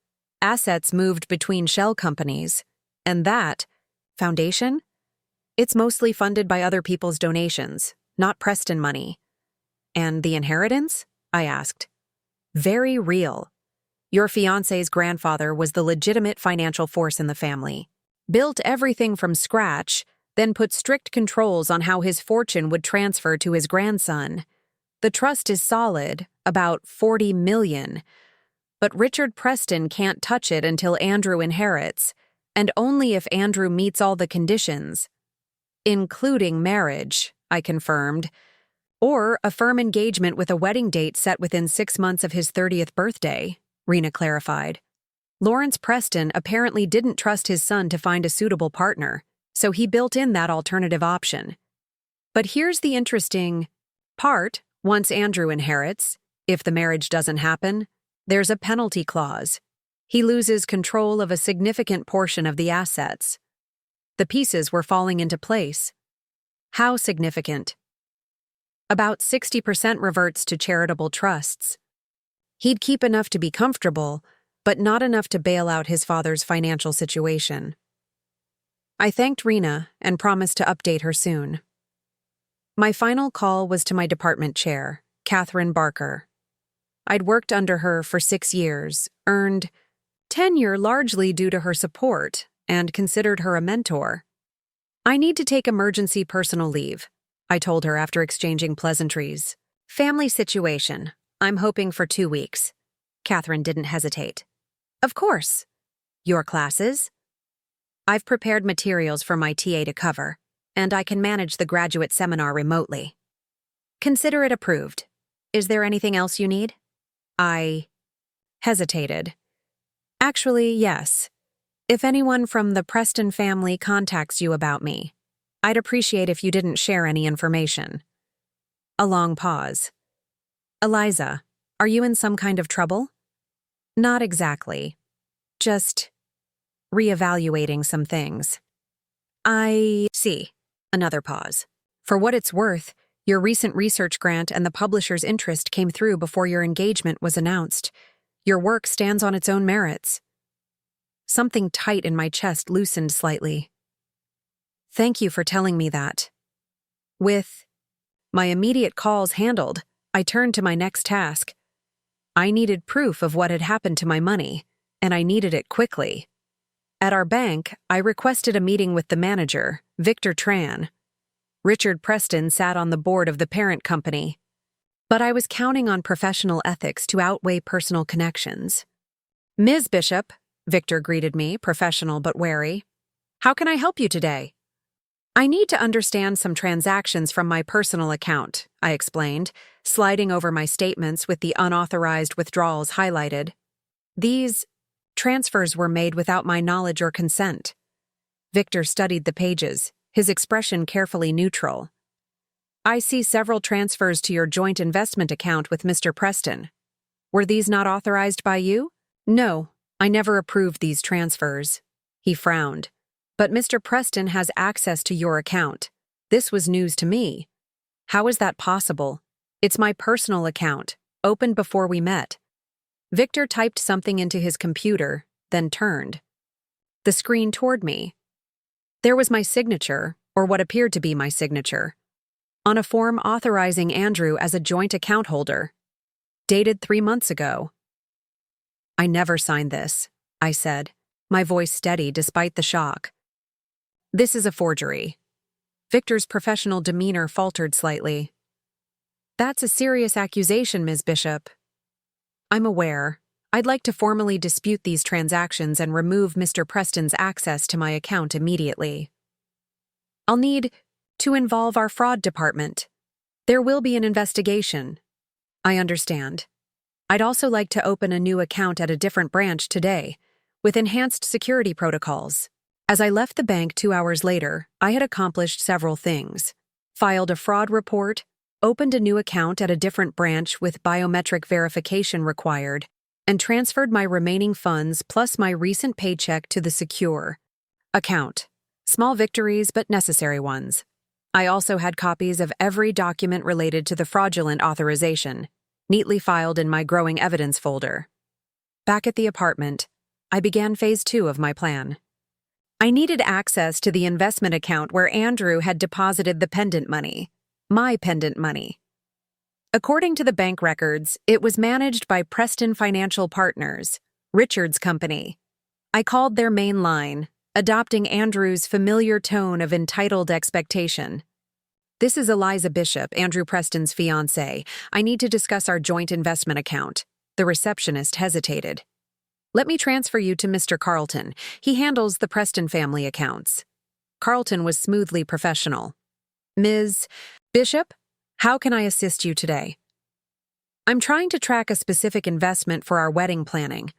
assets moved between shell companies, and that foundation? It's mostly funded by other people's donations, not Preston money." "And the inheritance?" I asked. "Very real. Your fiancé's grandfather was the legitimate financial force in the family. Built everything from scratch, then put strict controls on how his fortune would transfer to his grandson. The trust is solid, about $40 million. But Richard Preston can't touch it until Andrew inherits, and only if Andrew meets all the conditions. Including marriage," I confirmed. "Or a firm engagement with a wedding date set within 6 months of his 30th birthday, Rena clarified. Lawrence Preston apparently didn't trust his son to find a suitable partner, so he built in that alternative option. But here's the interesting part. Once Andrew inherits, if the marriage doesn't happen, there's a penalty clause. He loses control of a significant portion of the assets." The pieces were falling into place. "How significant?" "About 60% reverts to charitable trusts. He'd keep enough to be comfortable, but not enough to bail out his father's financial situation." I thanked Rena and promised to update her soon. My final call was to my department chair, Catherine Barker. I'd worked under her for 6 years, earned tenure largely due to her support, and considered her a mentor. "I need to take emergency personal leave," I told her after exchanging pleasantries. "Family situation. I'm hoping for 2 weeks." Catherine didn't hesitate. "Of course. Your classes?" "I've prepared materials for my TA to cover, and I can manage the graduate seminar remotely." "Consider it approved. Is there anything else you need?" I hesitated. Actually, yes. If anyone from the Preston family contacts you about me, I'd appreciate if you didn't share any information. A long pause. Eliza, are you in some kind of trouble? Not exactly. Just reevaluating some things. I see. Another pause. For what it's worth, your recent research grant and the publisher's interest came through before your engagement was announced. Your work stands on its own merits. Something tight in my chest loosened slightly. Thank you for telling me that. With my immediate calls handled, I turned to my next task. I needed proof of what had happened to my money, and I needed it quickly. At our bank, I requested a meeting with the manager, Victor Tran. Richard Preston sat on the board of the parent company, but I was counting on professional ethics to outweigh personal connections. Ms. Bishop, Victor greeted me, professional but wary. How can I help you today? I need to understand some transactions from my personal account, I explained, sliding over my statements with the unauthorized withdrawals highlighted. These transfers were made without my knowledge or consent. Victor studied the pages, his expression carefully neutral. I see several transfers to your joint investment account with Mr. Preston. Were these not authorized by you? No, I never approved these transfers. He frowned. But Mr. Preston has access to your account. This was news to me. How is that possible? It's my personal account, opened before we met. Victor typed something into his computer, then turned the screen toward me. There was my signature, or what appeared to be my signature, on a form authorizing Andrew as a joint account holder, dated 3 months ago. I never signed this, I said, my voice steady despite the shock. This is a forgery. Victor's professional demeanor faltered slightly. That's a serious accusation, Ms. Bishop. I'm aware. I'd like to formally dispute these transactions and remove Mr. Preston's access to my account immediately. I'll need to involve our fraud department. There will be an investigation. I understand. I'd also like to open a new account at a different branch today, with enhanced security protocols. As I left the bank 2 hours later, I had accomplished several things. Filed a fraud report, opened a new account at a different branch with biometric verification required, and transferred my remaining funds plus my recent paycheck to the secure account. Small victories, but necessary ones. I also had copies of every document related to the fraudulent authorization, neatly filed in my growing evidence folder. Back at the apartment, I began phase 2 of my plan. I needed access to the investment account where Andrew had deposited the pendant money, my pendant money. According to the bank records, it was managed by Preston Financial Partners, Richard's company. I called their main line, adopting Andrew's familiar tone of entitled expectation. This is Eliza Bishop, Andrew Preston's fiancé. I need to discuss our joint investment account. The receptionist hesitated. Let me transfer you to Mr. Carlton. He handles the Preston family accounts. Carlton was smoothly professional. Ms. Bishop, how can I assist you today? I'm trying to track a specific investment for our wedding planning.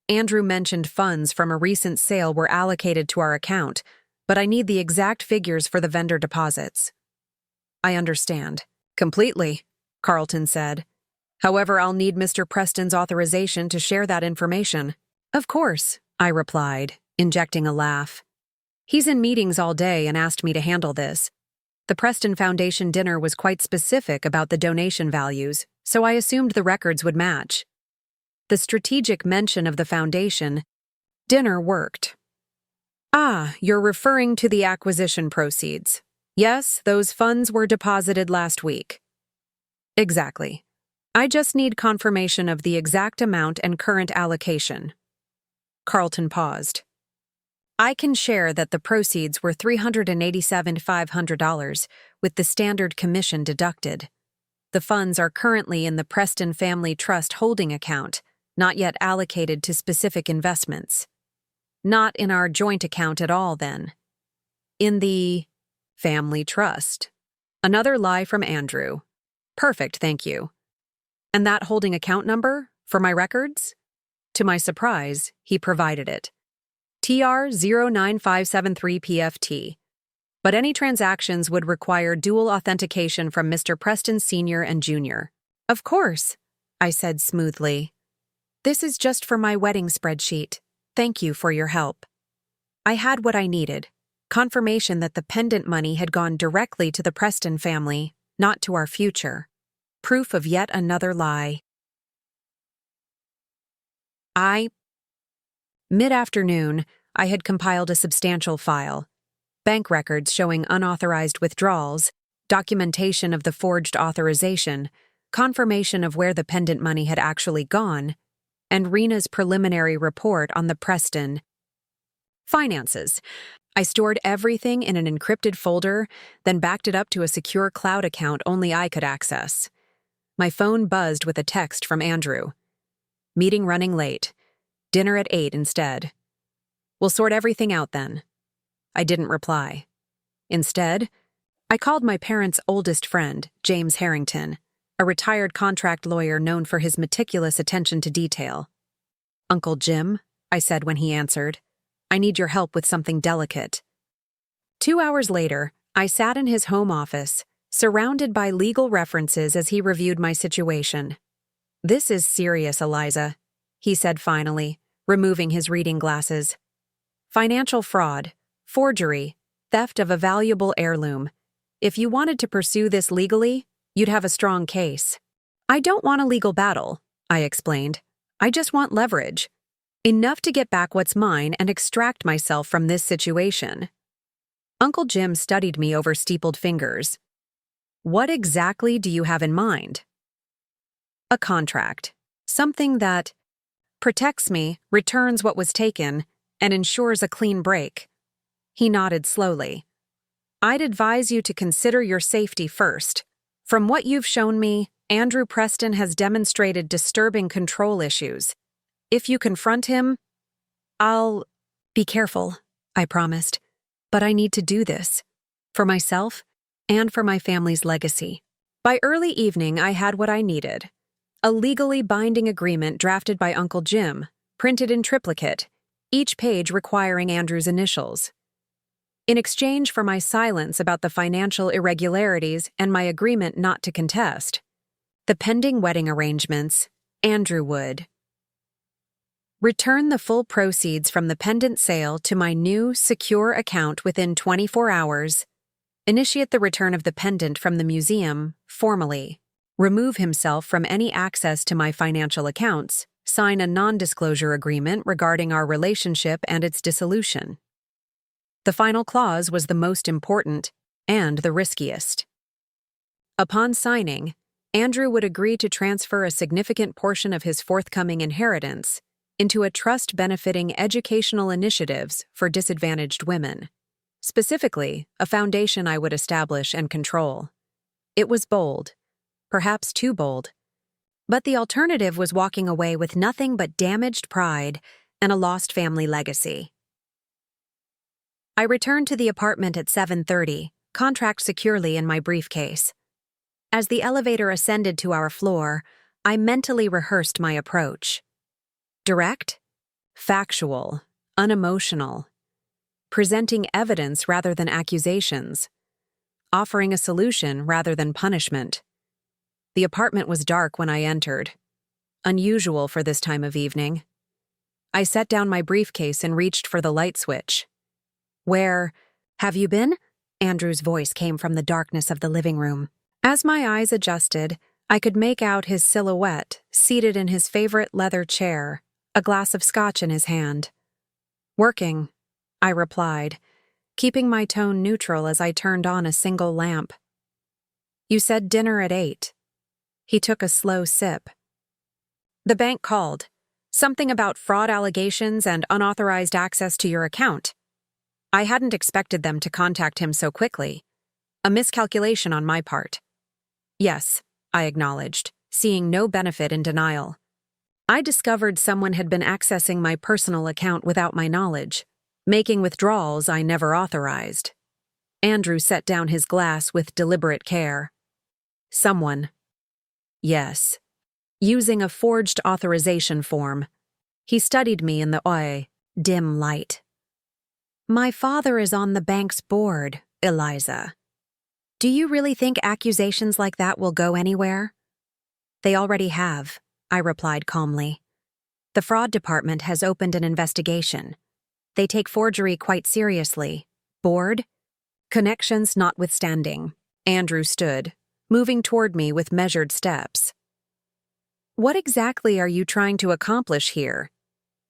Andrew mentioned funds from a recent sale were allocated to our account, but I need the exact figures for the vendor deposits. I understand. Completely, Carlton said. However, I'll need Mr. Preston's authorization to share that information. Of course, I replied, injecting a laugh. He's in meetings all day and asked me to handle this. The Preston Foundation dinner was quite specific about the donation values, so I assumed the records would match. The strategic mention of the foundation dinner worked. Ah, you're referring to the acquisition proceeds. Yes, those funds were deposited last week. Exactly. I just need confirmation of the exact amount and current allocation. Carlton paused. I can share that the proceeds were $387,500 with the standard commission deducted. The funds are currently in the Preston Family Trust holding account, not yet allocated to specific investments. Not in our joint account at all, then. In the family trust. Another lie from Andrew. Perfect, thank you. And that holding account number, for my records? To my surprise, he provided it. TR09573PFT. But any transactions would require dual authentication from Mr. Preston Sr. and Jr. Of course, I said smoothly. This is just for my wedding spreadsheet. Thank you for your help. I had what I needed. Confirmation that the pendant money had gone directly to the Preston family, not to our future. Proof of yet another lie. Mid-afternoon, I had compiled a substantial file. Bank records showing unauthorized withdrawals, documentation of the forged authorization, confirmation of where the pendant money had actually gone, and Rena's preliminary report on the Preston finances. I stored everything in an encrypted folder, then backed it up to a secure cloud account only I could access. My phone buzzed with a text from Andrew. Meeting running late. Dinner at 8 instead. We'll sort everything out then. I didn't reply. Instead, I called my parents' oldest friend, James Harrington, a retired contract lawyer known for his meticulous attention to detail. Uncle Jim, I said when he answered, I need your help with something delicate. 2 hours later, I sat in his home office, surrounded by legal references as he reviewed my situation. This is serious, Eliza, he said finally, removing his reading glasses. Financial fraud, forgery, theft of a valuable heirloom. If you wanted to pursue this legally, you'd have a strong case. I don't want a legal battle, I explained. I just want leverage. Enough to get back what's mine and extract myself from this situation. Uncle Jim studied me over steepled fingers. What exactly do you have in mind? A contract. Something that protects me, returns what was taken, and ensures a clean break. He nodded slowly. I'd advise you to consider your safety first. From what you've shown me, Andrew Preston has demonstrated disturbing control issues. If you confront him, I'll be careful, I promised. But I need to do this. For myself and for my family's legacy. By early evening, I had what I needed. A legally binding agreement drafted by Uncle Jim, printed in triplicate, each page requiring Andrew's initials. In exchange for my silence about the financial irregularities and my agreement not to contest, the pending wedding arrangements, Andrew would return the full proceeds from the pendant sale to my new, secure account within 24 hours, initiate the return of the pendant from the museum, formally, remove himself from any access to my financial accounts, sign a non-disclosure agreement regarding our relationship and its dissolution. The final clause was the most important and the riskiest. Upon signing, Andrew would agree to transfer a significant portion of his forthcoming inheritance into a trust benefiting educational initiatives for disadvantaged women, specifically a foundation I would establish and control. It was bold, perhaps too bold, but the alternative was walking away with nothing but damaged pride and a lost family legacy. I returned to the apartment at 7:30, contract securely in my briefcase. As the elevator ascended to our floor, I mentally rehearsed my approach. Direct, factual, unemotional, presenting evidence rather than accusations, offering a solution rather than punishment. The apartment was dark when I entered, unusual for this time of evening. I set down my briefcase and reached for the light switch. Where have you been? Andrew's voice came from the darkness of the living room. As my eyes adjusted, I could make out his silhouette, seated in his favorite leather chair, a glass of scotch in his hand. Working, I replied, keeping my tone neutral as I turned on a single lamp. You said dinner at 8. He took a slow sip. The bank called. Something about fraud allegations and unauthorized access to your account. I hadn't expected them to contact him so quickly. A miscalculation on my part. Yes, I acknowledged, seeing no benefit in denial. I discovered someone had been accessing my personal account without my knowledge, making withdrawals I never authorized. Andrew set down his glass with deliberate care. Someone. Yes. Using a forged authorization form. He studied me in the dim light. My father is on the bank's board, Eliza. Do you really think accusations like that will go anywhere? They already have, I replied calmly. The fraud department has opened an investigation. They take forgery quite seriously. Board? Connections notwithstanding. Andrew stood, moving toward me with measured steps. What exactly are you trying to accomplish here?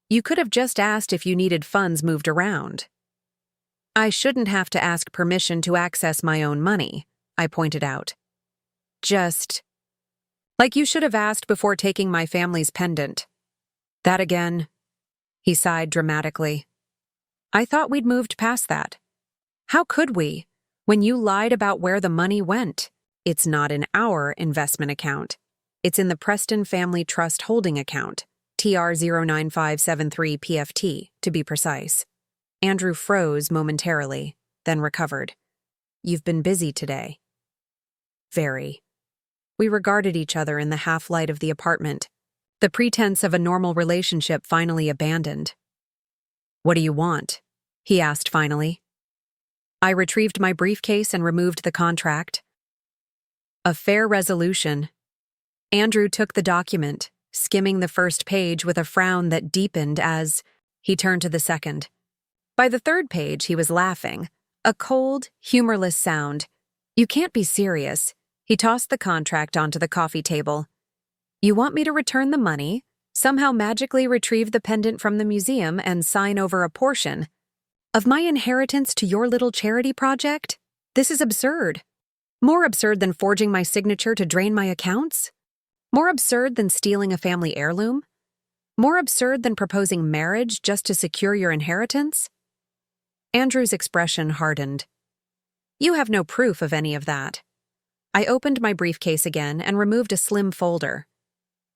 You could have just asked if you needed funds moved around. I shouldn't have to ask permission to access my own money, I pointed out. Just like you should have asked before taking my family's pendant. That again, he sighed dramatically. I thought we'd moved past that. How could we, when you lied about where the money went? It's not in our investment account. It's in the Preston Family Trust Holding Account, TR09573PFT, to be precise. Andrew froze momentarily, then recovered. You've been busy today. Very. We regarded each other in the half-light of the apartment, the pretense of a normal relationship finally abandoned. What do you want? He asked finally. I retrieved my briefcase and removed the contract. A fair resolution. Andrew took the document, skimming the first page with a frown that deepened as he turned to the second. By the third page, he was laughing, a cold, humorless sound. You can't be serious. He tossed the contract onto the coffee table. You want me to return the money, somehow magically retrieve the pendant from the museum and sign over a portion of my inheritance to your little charity project? This is absurd. More absurd than forging my signature to drain my accounts? More absurd than stealing a family heirloom? More absurd than proposing marriage just to secure your inheritance? Andrew's expression hardened. You have no proof of any of that. I opened my briefcase again and removed a slim folder.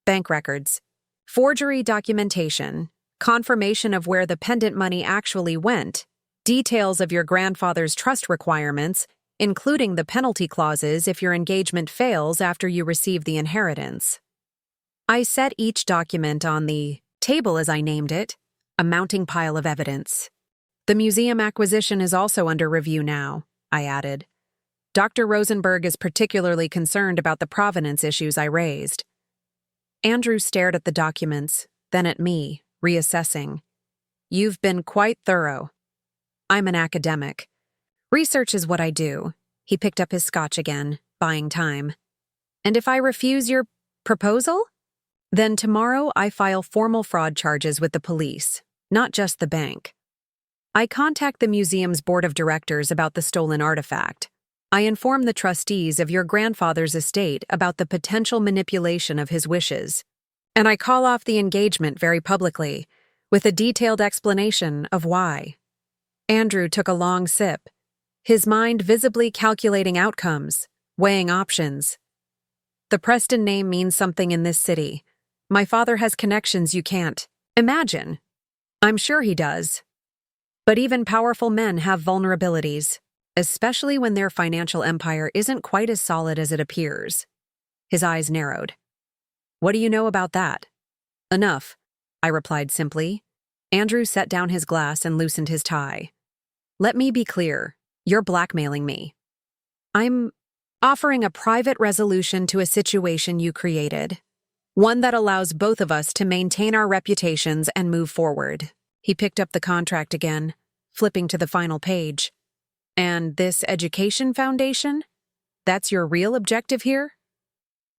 Bank records, forgery documentation, confirmation of where the pendant money actually went, details of your grandfather's trust requirements, including the penalty clauses if your engagement fails after you receive the inheritance. I set each document on the table, as I named it, a mounting pile of evidence. The museum acquisition is also under review now, I added. Dr. Rosenberg is particularly concerned about the provenance issues I raised. Andrew stared at the documents, then at me, reassessing. You've been quite thorough. I'm an academic. Research is what I do. He picked up his scotch again, buying time. And if I refuse your proposal? Then tomorrow I file formal fraud charges with the police, not just the bank. I contact the museum's board of directors about the stolen artifact. I inform the trustees of your grandfather's estate about the potential manipulation of his wishes. And I call off the engagement very publicly, with a detailed explanation of why. Andrew took a long sip, his mind visibly calculating outcomes, weighing options. The Preston name means something in this city. My father has connections you can't imagine. I'm sure he does. But even powerful men have vulnerabilities, especially when their financial empire isn't quite as solid as it appears. His eyes narrowed. What do you know about that? Enough, I replied simply. Andrew set down his glass and loosened his tie. Let me be clear. You're blackmailing me. I'm offering a private resolution to a situation you created. One that allows both of us to maintain our reputations and move forward. He picked up the contract again, flipping to the final page. And this education foundation? That's your real objective here?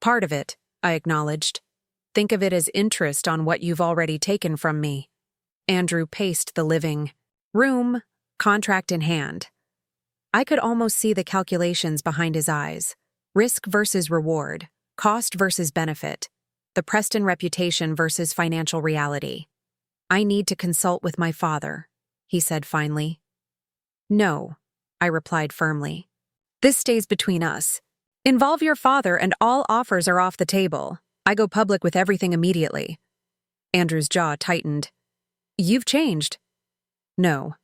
Part of it, I acknowledged. Think of it as interest on what you've already taken from me. Andrew paced the living room, contract in hand. I could almost see the calculations behind his eyes. Risk versus reward, cost versus benefit, the Preston reputation versus financial reality. I need to consult with my father, he said finally. No, I replied firmly. This stays between us. Involve your father and all offers are off the table. I go public with everything immediately. Andrew's jaw tightened. You've changed. No,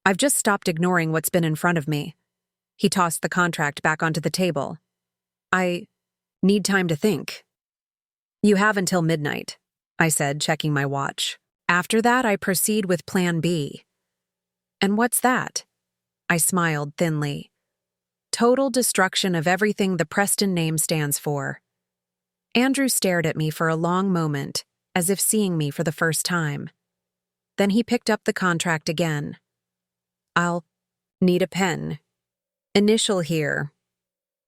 I've just stopped ignoring what's been in front of me. He tossed the contract back onto the table. I need time to think. You have until midnight, I said, checking my watch. After that, I proceed with Plan B. And what's that? I smiled thinly. Total destruction of everything the Preston name stands for. Andrew stared at me for a long moment, as if seeing me for the first time. Then he picked up the contract again. I'll need a pen. Initial here.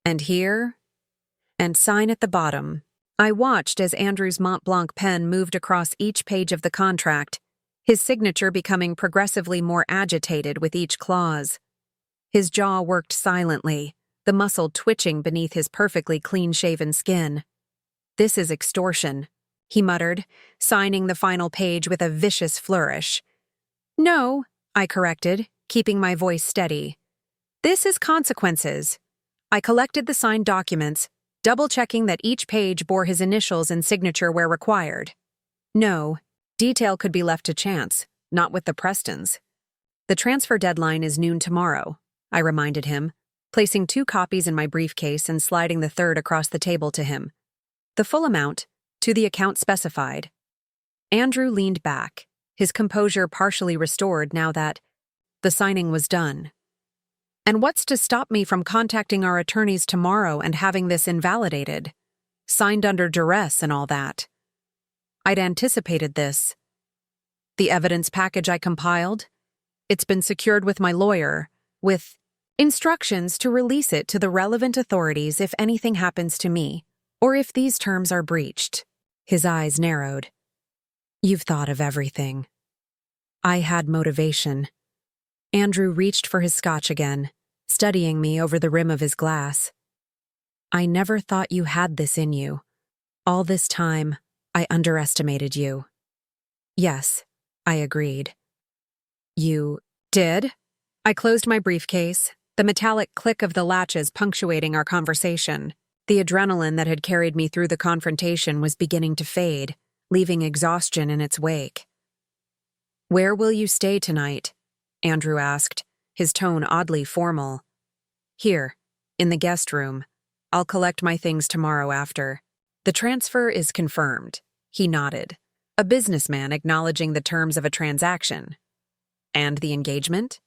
And here. And sign at the bottom. I watched as Andrew's Mont Blanc pen moved across each page of the contract, his signature becoming progressively more agitated with each clause. His jaw worked silently, the muscle twitching beneath his perfectly clean-shaven skin. This is extortion, he muttered, signing the final page with a vicious flourish. No, I corrected, keeping my voice steady. This is consequences. I collected the signed documents, double-checking that each page bore his initials and signature where required. No, detail could be left to chance, not with the Prestons. The transfer deadline is noon tomorrow, I reminded him, placing 2 copies in my briefcase and sliding the third across the table to him. The full amount, to the account specified. Andrew leaned back, his composure partially restored now that the signing was done. And what's to stop me from contacting our attorneys tomorrow and having this invalidated? Signed under duress and all that. I'd anticipated this. The evidence package I compiled? It's been secured with my lawyer, with instructions to release it to the relevant authorities if anything happens to me, or if these terms are breached. His eyes narrowed. You've thought of everything. I had motivation. Andrew reached for his scotch again, studying me over the rim of his glass. I never thought you had this in you. All this time, I underestimated you. Yes, I agreed. You did? I closed my briefcase, the metallic click of the latches punctuating our conversation. The adrenaline that had carried me through the confrontation was beginning to fade, leaving exhaustion in its wake. Where will you stay tonight? Andrew asked, his tone oddly formal. Here, in the guest room. I'll collect my things tomorrow after. The transfer is confirmed, he nodded, a businessman acknowledging the terms of a transaction. And the engagement?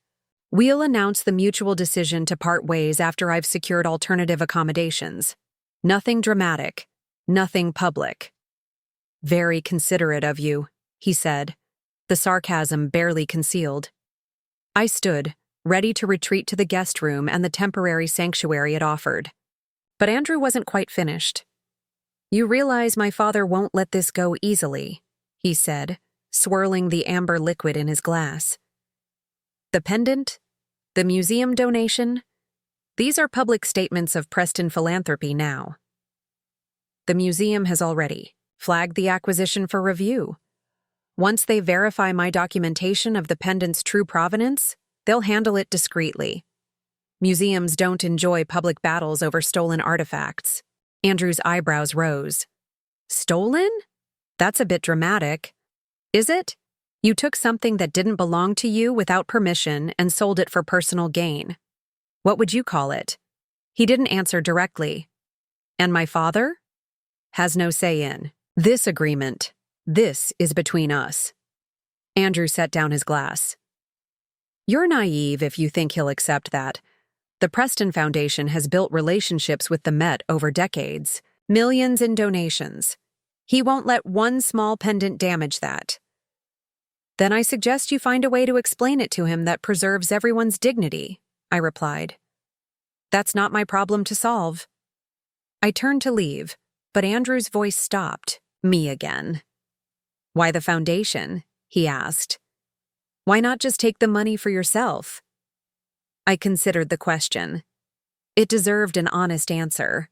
We'll announce the mutual decision to part ways after I've secured alternative accommodations. Nothing dramatic, nothing public. Very considerate of you, he said, the sarcasm barely concealed. I stood, ready to retreat to the guest room and the temporary sanctuary it offered. But Andrew wasn't quite finished. You realize my father won't let this go easily, he said, swirling the amber liquid in his glass. The pendant? The museum donation? These are public statements of Preston philanthropy now. The museum has already flagged the acquisition for review. Once they verify my documentation of the pendant's true provenance, they'll handle it discreetly. Museums don't enjoy public battles over stolen artifacts. Andrew's eyebrows rose. Stolen? That's a bit dramatic. Is it? You took something that didn't belong to you without permission and sold it for personal gain. What would you call it? He didn't answer directly. And my father? Has no say in this agreement. This is between us. Andrew set down his glass. You're naive if you think he'll accept that. The Preston Foundation has built relationships with the Met over decades, millions in donations. He won't let one small pendant damage that. Then I suggest you find a way to explain it to him that preserves everyone's dignity, I replied. That's not my problem to solve. I turned to leave, but Andrew's voice stopped, me again. Why the foundation? He asked. Why not just take the money for yourself? I considered the question. It deserved an honest answer.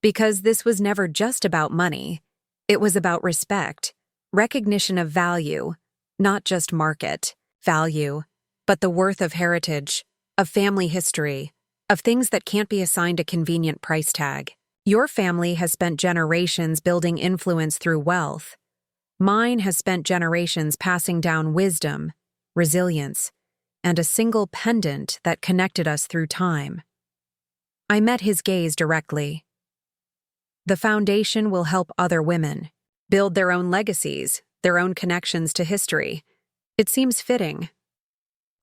Because this was never just about money. It was about respect, recognition of value, not just market value, but the worth of heritage, of family history, of things that can't be assigned a convenient price tag. Your family has spent generations building influence through wealth. Mine has spent generations passing down wisdom, resilience, and a single pendant that connected us through time. I met his gaze directly. The foundation will help other women build their own legacies, their own connections to history. It seems fitting.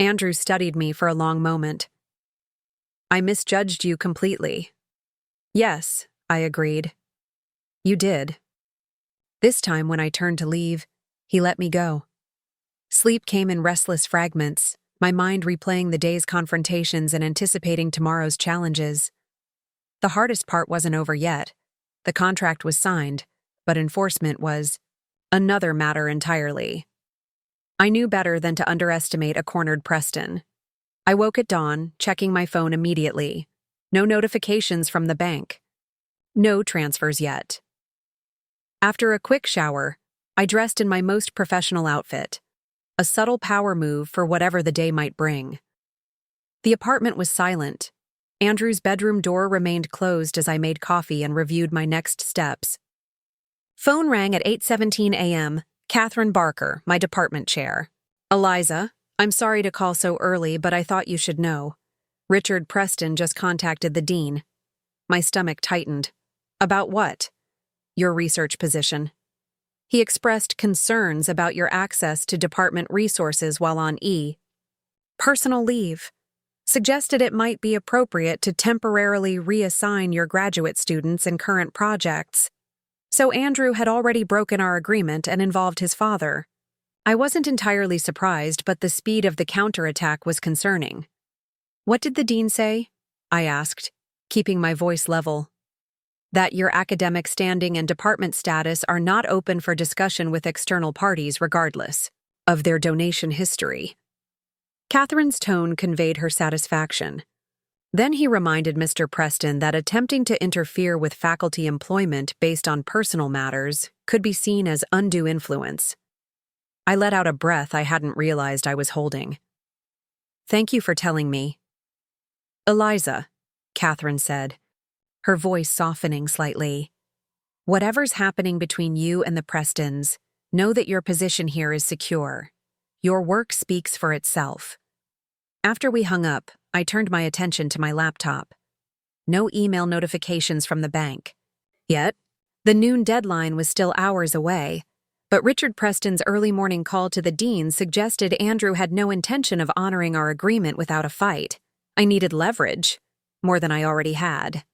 Andrew studied me for a long moment. I misjudged you completely. Yes, I agreed. You did. This time, when I turned to leave, he let me go. Sleep came in restless fragments, my mind replaying the day's confrontations and anticipating tomorrow's challenges. The hardest part wasn't over yet. The contract was signed, but enforcement was another matter entirely. I knew better than to underestimate a cornered Preston. I woke at dawn, checking my phone immediately. No notifications from the bank. No transfers yet. After a quick shower, I dressed in my most professional outfit, a subtle power move for whatever the day might bring. The apartment was silent. Andrew's bedroom door remained closed as I made coffee and reviewed my next steps. Phone rang at 8:17 a.m., Catherine Barker, my department chair. Eliza, I'm sorry to call so early, but I thought you should know. Richard Preston just contacted the dean. My stomach tightened. About what? Your research position. He expressed concerns about your access to department resources while on personal leave. Suggested it might be appropriate to temporarily reassign your graduate students in current projects. So Andrew had already broken our agreement and involved his father. I wasn't entirely surprised, but the speed of the counterattack was concerning. What did the dean say? I asked, keeping my voice level. That your academic standing and department status are not open for discussion with external parties regardless of their donation history. Catherine's tone conveyed her satisfaction. Then he reminded Mr. Preston that attempting to interfere with faculty employment based on personal matters could be seen as undue influence. I let out a breath I hadn't realized I was holding. Thank you for telling me. Eliza, Catherine said, her voice softening slightly. Whatever's happening between you and the Prestons, know that your position here is secure. Your work speaks for itself. After we hung up, I turned my attention to my laptop. No email notifications from the bank. Yet, the noon deadline was still hours away, but Richard Preston's early morning call to the dean suggested Andrew had no intention of honoring our agreement without a fight. I needed leverage, more than I already had.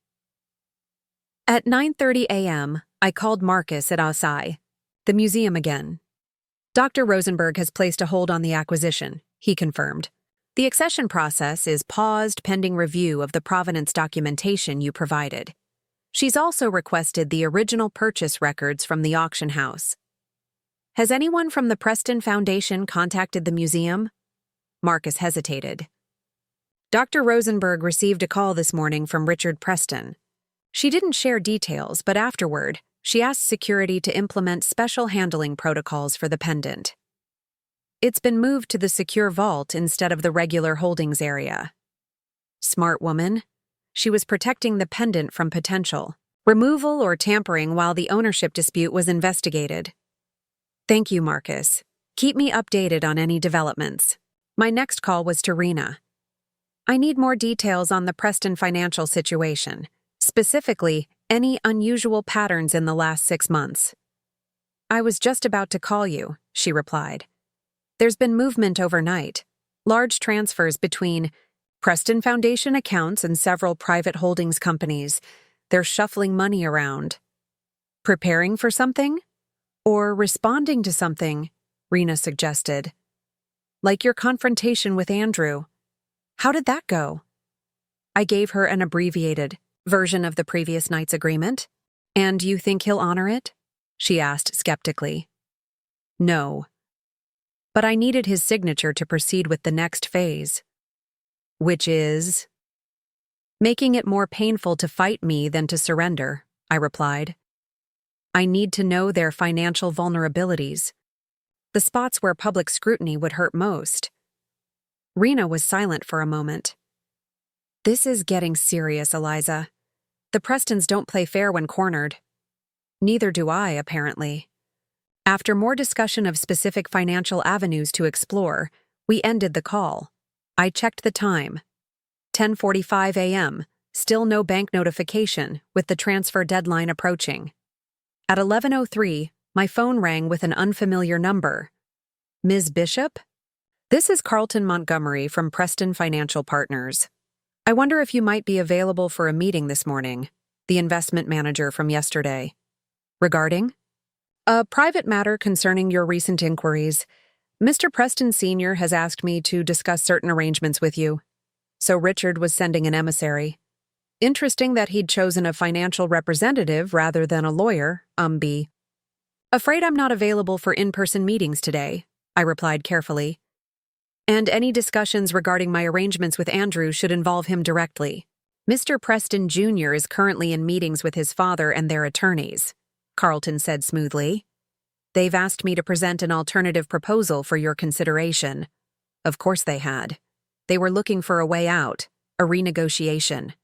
At 9:30 a.m., I called Marcus at Alsai, the museum again. Dr. Rosenberg has placed a hold on the acquisition, he confirmed. The accession process is paused pending review of the provenance documentation you provided. She's also requested the original purchase records from the auction house. Has anyone from the Preston Foundation contacted the museum? Marcus hesitated. Dr. Rosenberg received a call this morning from Richard Preston. She didn't share details, but afterward, she asked security to implement special handling protocols for the pendant. It's been moved to the secure vault instead of the regular holdings area. Smart woman. She was protecting the pendant from potential removal or tampering while the ownership dispute was investigated. Thank you, Marcus. Keep me updated on any developments. My next call was to Rena. I need more details on the Preston financial situation, specifically any unusual patterns in the last 6 months. I was just about to call you, she replied. There's been movement overnight, large transfers between Preston Foundation accounts and several private holdings companies. They're shuffling money around. Preparing for something? Or responding to something, Rena suggested. Like your confrontation with Andrew. How did that go? I gave her an abbreviated version of the previous night's agreement. And you think he'll honor it? She asked skeptically. No. But I needed his signature to proceed with the next phase. Which is? Making it more painful to fight me than to surrender, I replied. I need to know their financial vulnerabilities. The spots where public scrutiny would hurt most. Rena was silent for a moment. This is getting serious, Eliza. The Prestons don't play fair when cornered. Neither do I, apparently. After more discussion of specific financial avenues to explore, we ended the call. I checked the time. 10:45 a.m., still no bank notification, with the transfer deadline approaching. At 11:03, My phone rang with an unfamiliar number. Ms. Bishop? This is Carlton Montgomery from Preston Financial Partners. I wonder if you might be available for a meeting this morning, the investment manager from yesterday. Regarding? A private matter concerning your recent inquiries. Mr. Preston Sr. has asked me to discuss certain arrangements with you. So Richard was sending an emissary. Interesting that he'd chosen a financial representative rather than a lawyer, B. Afraid I'm not available for in-person meetings today, I replied carefully. And any discussions regarding my arrangements with Andrew should involve him directly. Mr. Preston Jr. is currently in meetings with his father and their attorneys, Carlton said smoothly. They've asked me to present an alternative proposal for your consideration. Of course they had. They were looking for a way out, a renegotiation.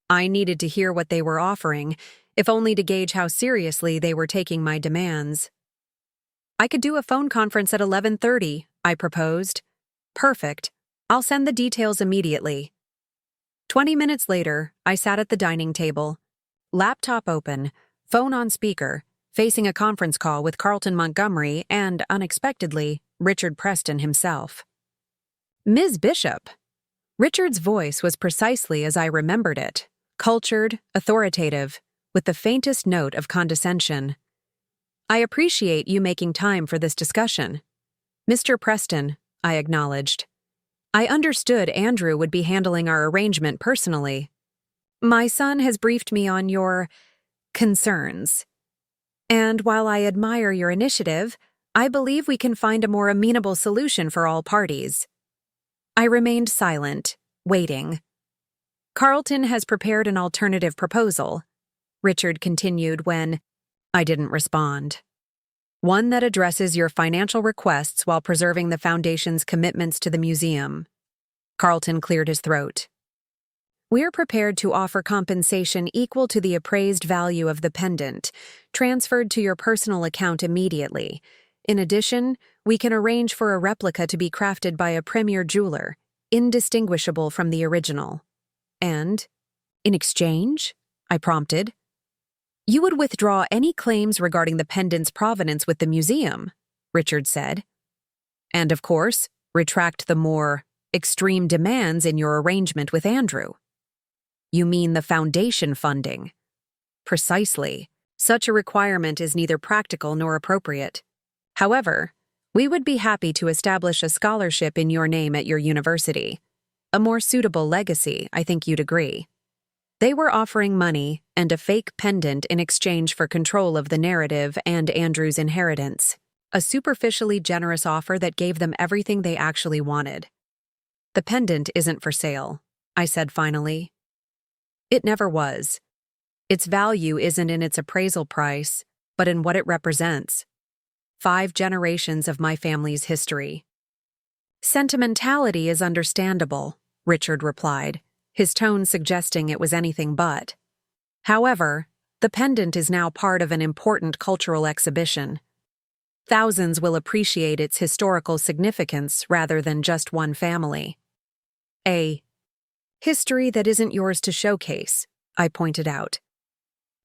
I needed to hear what they were offering, if only to gauge how seriously they were taking my demands. I could do a phone conference at 11:30, I proposed. Perfect. I'll send the details immediately. 20 minutes later, I sat at the dining table, laptop open, phone on speaker, facing a conference call with Carlton Montgomery and, unexpectedly, Richard Preston himself. Ms. Bishop. Richard's voice was precisely as I remembered it, cultured, authoritative, with the faintest note of condescension. I appreciate you making time for this discussion. Mr. Preston, I acknowledged. I understood Andrew would be handling our arrangement personally. My son has briefed me on your concerns. And while I admire your initiative, I believe we can find a more amenable solution for all parties. I remained silent, waiting. Carlton has prepared an alternative proposal, Richard continued when I didn't respond. One that addresses your financial requests while preserving the Foundation's commitments to the museum. Carlton cleared his throat. We're prepared to offer compensation equal to the appraised value of the pendant, transferred to your personal account immediately. In addition, we can arrange for a replica to be crafted by a premier jeweler, indistinguishable from the original. And, in exchange? I prompted. You would withdraw any claims regarding the pendant's provenance with the museum, Richard said. And, of course, retract the more extreme demands in your arrangement with Andrew. You mean the Foundation funding? Precisely. Such a requirement is neither practical nor appropriate. However, we would be happy to establish a scholarship in your name at your university. A more suitable legacy, I think you'd agree. They were offering money and a fake pendant in exchange for control of the narrative and Andrew's inheritance. A superficially generous offer that gave them everything they actually wanted. The pendant isn't for sale, I said finally. It never was. Its value isn't in its appraisal price, but in what it represents. 5 generations of my family's history. Sentimentality is understandable, Richard replied, his tone suggesting it was anything but. However, the pendant is now part of an important cultural exhibition. Thousands will appreciate its historical significance rather than just one family. A history that isn't yours to showcase, I pointed out.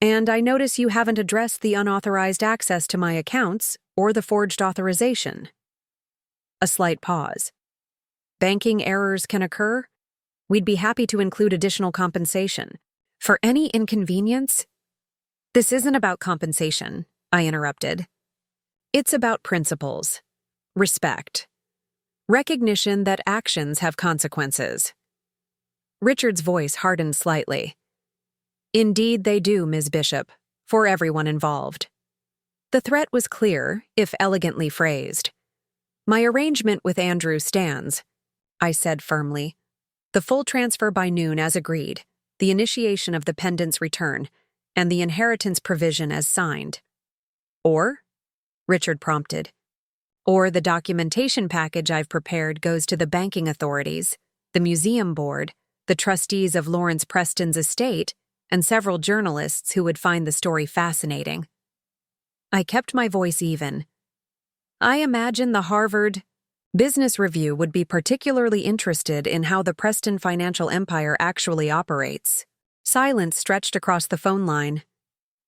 And I notice you haven't addressed the unauthorized access to my accounts or the forged authorization. A slight pause. Banking errors can occur. We'd be happy to include additional compensation. For any inconvenience? This isn't about compensation, I interrupted. It's about principles. Respect. Recognition that actions have consequences. Richard's voice hardened slightly. Indeed they do, Ms. Bishop, for everyone involved. The threat was clear, if elegantly phrased. My arrangement with Andrew stands, I said firmly. The full transfer by noon as agreed, the initiation of the pendant's return, and the inheritance provision as signed. Or? Richard prompted. Or the documentation package I've prepared goes to the banking authorities, the museum board, the trustees of Lawrence Preston's estate, and several journalists who would find the story fascinating. I kept my voice even. I imagine the Harvard Business Review would be particularly interested in how the Preston financial empire actually operates. Silence stretched across the phone line.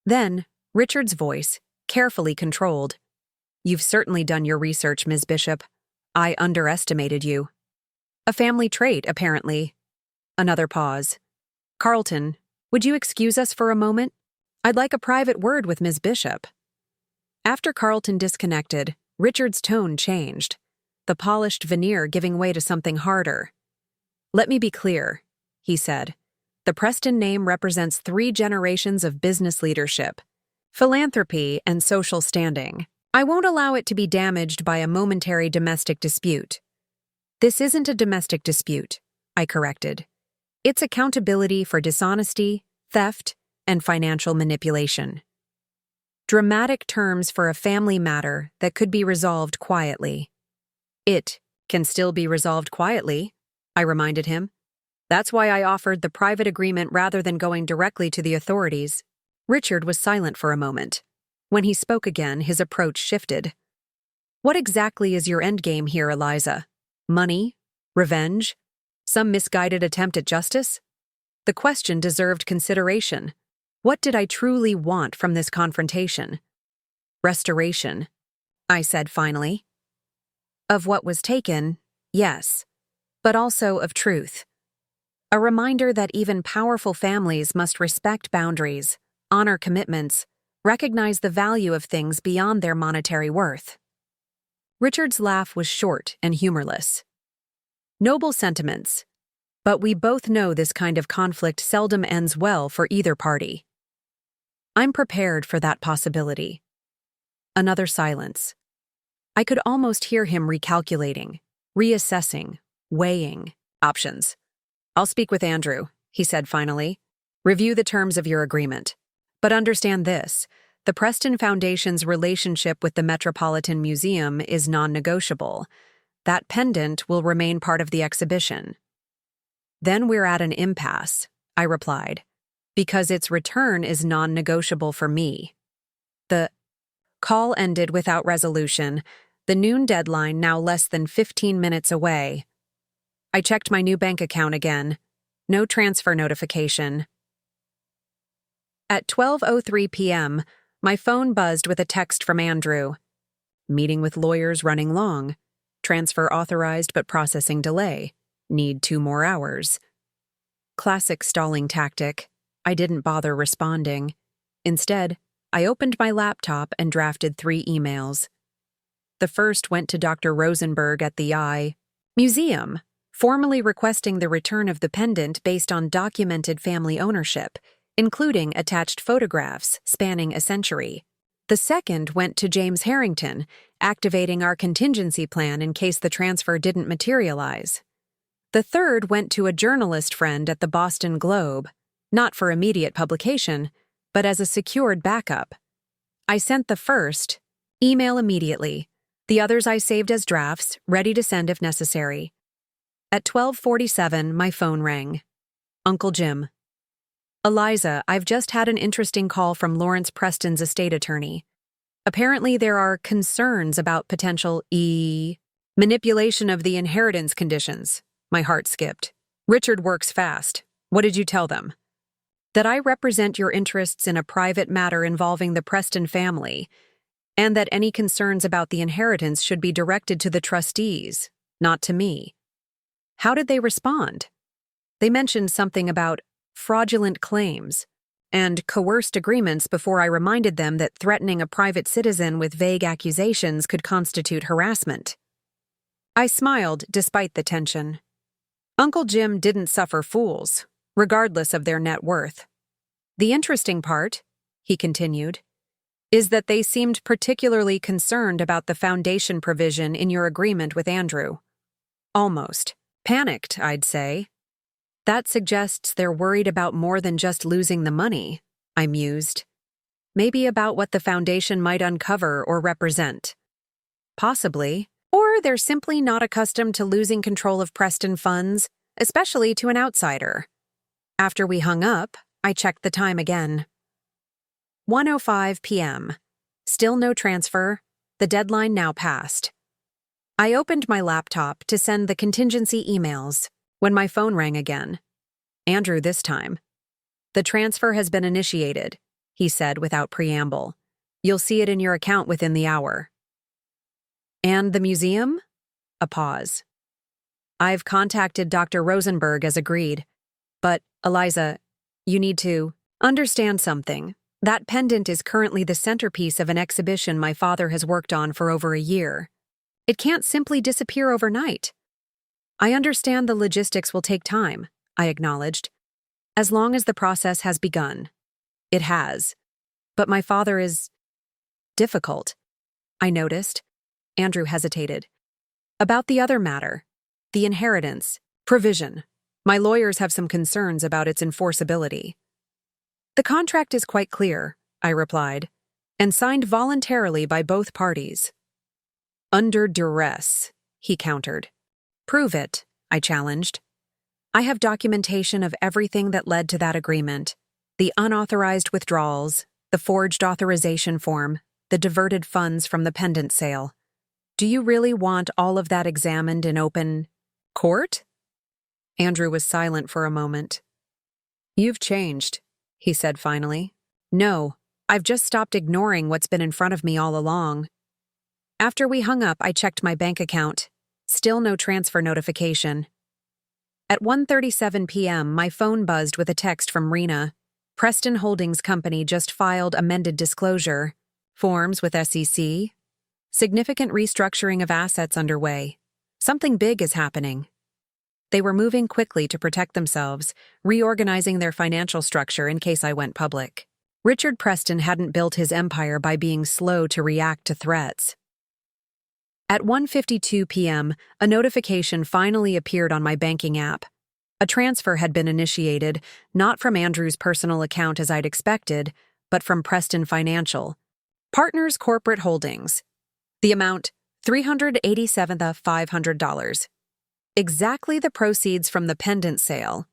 Then, Richard's voice, carefully controlled. You've certainly done your research, Ms. Bishop. I underestimated you. A family trait, apparently. Another pause. Carlton, would you excuse us for a moment? I'd like a private word with Ms. Bishop. After Carlton disconnected, Richard's tone changed, the polished veneer giving way to something harder. Let me be clear, he said. The Preston name represents 3 generations of business leadership, philanthropy, and social standing. I won't allow it to be damaged by a momentary domestic dispute. This isn't a domestic dispute, I corrected. It's accountability for dishonesty, theft, and financial manipulation. Dramatic terms for a family matter that could be resolved quietly. It can still be resolved quietly, I reminded him. That's why I offered the private agreement rather than going directly to the authorities. Richard was silent for a moment. When he spoke again, his approach shifted. What exactly is your endgame here, Eliza? Money? Revenge? Some misguided attempt at justice? The question deserved consideration. What did I truly want from this confrontation? Restoration, I said finally. Of what was taken, yes, but also of truth. A reminder that even powerful families must respect boundaries, honor commitments, recognize the value of things beyond their monetary worth. Richard's laugh was short and humorless. Noble sentiments, but we both know this kind of conflict seldom ends well for either party. I'm prepared for that possibility. Another silence. I could almost hear him recalculating, reassessing, weighing options. I'll speak with Andrew, he said finally. Review the terms of your agreement. But understand this, the Preston Foundation's relationship with the Metropolitan Museum is non-negotiable. That pendant will remain part of the exhibition. Then we're at an impasse, I replied, because its return is non-negotiable for me. The call ended without resolution, the noon deadline now less than 15 minutes away. I checked my new bank account again. No transfer notification. At 12:03 p.m., my phone buzzed with a text from Andrew. Meeting with lawyers running long. Transfer authorized but processing delay. Need 2 more hours. Classic stalling tactic. I didn't bother responding. Instead, I opened my laptop and drafted 3 emails. The first went to Dr. Rosenberg at the Museum, formally requesting the return of the pendant based on documented family ownership, including attached photographs spanning a century. The second went to James Harrington, activating our contingency plan in case the transfer didn't materialize. The third went to a journalist friend at the Boston Globe, not for immediate publication, but as a secured backup. I sent the first, email immediately. The others I saved as drafts, ready to send if necessary. At 12:47, my phone rang. Uncle Jim. Eliza, I've just had an interesting call from Lawrence Preston's estate attorney. Apparently there are concerns about potential manipulation of the inheritance conditions. My heart skipped. Richard works fast. What did you tell them? That I represent your interests in a private matter involving the Preston family, and that any concerns about the inheritance should be directed to the trustees, not to me. How did they respond? They mentioned something about fraudulent claims and coerced agreements before I reminded them that threatening a private citizen with vague accusations could constitute harassment. I smiled despite the tension. Uncle Jim didn't suffer fools, regardless of their net worth. The interesting part, he continued, is that they seemed particularly concerned about the foundation provision in your agreement with Andrew. Almost panicked, I'd say. That suggests they're worried about more than just losing the money, I mused. Maybe about what the foundation might uncover or represent. Possibly. Or they're simply not accustomed to losing control of Preston funds, especially to an outsider. After we hung up, I checked the time again. 1:05 p.m. Still no transfer. The deadline now passed. I opened my laptop to send the contingency emails when my phone rang again. Andrew this time. The transfer has been initiated, he said without preamble. You'll see it in your account within the hour. And the museum? A pause. I've contacted Dr. Rosenberg as agreed. But, Eliza, you need to understand something. That pendant is currently the centerpiece of an exhibition my father has worked on for over a year. It can't simply disappear overnight. I understand the logistics will take time, I acknowledged. As long as the process has begun. It has. But my father is difficult, I noticed. Andrew hesitated. About the other matter, the inheritance, provision. My lawyers have some concerns about its enforceability. The contract is quite clear, I replied, and signed voluntarily by both parties. Under duress, he countered. Prove it, I challenged. I have documentation of everything that led to that agreement. The unauthorized withdrawals, the forged authorization form, the diverted funds from the pendant sale. Do you really want all of that examined in open court? Andrew was silent for a moment. You've changed, he said finally. No, I've just stopped ignoring what's been in front of me all along. After we hung up, I checked my bank account. Still no transfer notification. At 1:37 p.m., my phone buzzed with a text from Rena. Preston Holdings Company just filed amended disclosure forms with SEC. Significant restructuring of assets underway. Something big is happening. They were moving quickly to protect themselves, reorganizing their financial structure in case I went public. Richard Preston hadn't built his empire by being slow to react to threats. At 1:52 p.m., a notification finally appeared on my banking app. A transfer had been initiated, not from Andrew's personal account as I'd expected, but from Preston Financial. Partners Corporate Holdings. The amount, $387,500. Exactly the proceeds from the pendant sale.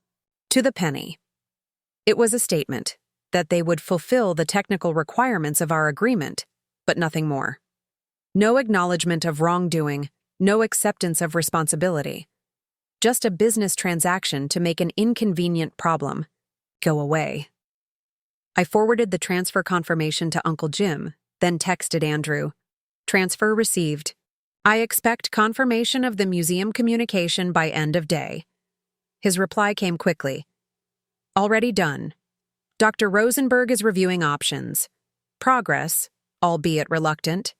To the penny. It was a statement that they would fulfill the technical requirements of our agreement, but nothing more. No acknowledgement of wrongdoing, no acceptance of responsibility. Just a business transaction to make an inconvenient problem go away. I forwarded the transfer confirmation to Uncle Jim, then texted Andrew. Transfer received. I expect confirmation of the museum communication by end of day. His reply came quickly. Already done. Dr. Rosenberg is reviewing options. Progress, albeit reluctant.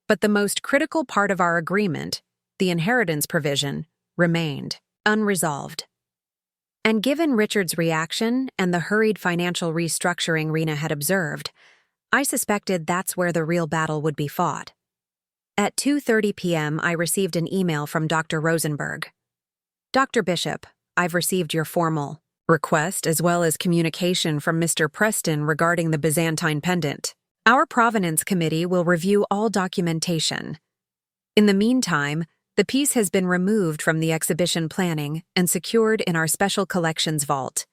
But the most critical part of our agreement, the inheritance provision, remained unresolved. And given Richard's reaction and the hurried financial restructuring Rena had observed, I suspected that's where the real battle would be fought. At 2:30 p.m., I received an email from Dr. Rosenberg. Dr. Bishop, I've received your formal request as well as communication from Mr. Preston regarding the Byzantine pendant. Our Provenance Committee will review all documentation. In the meantime, the piece has been removed from the exhibition planning and secured in our special collections vault.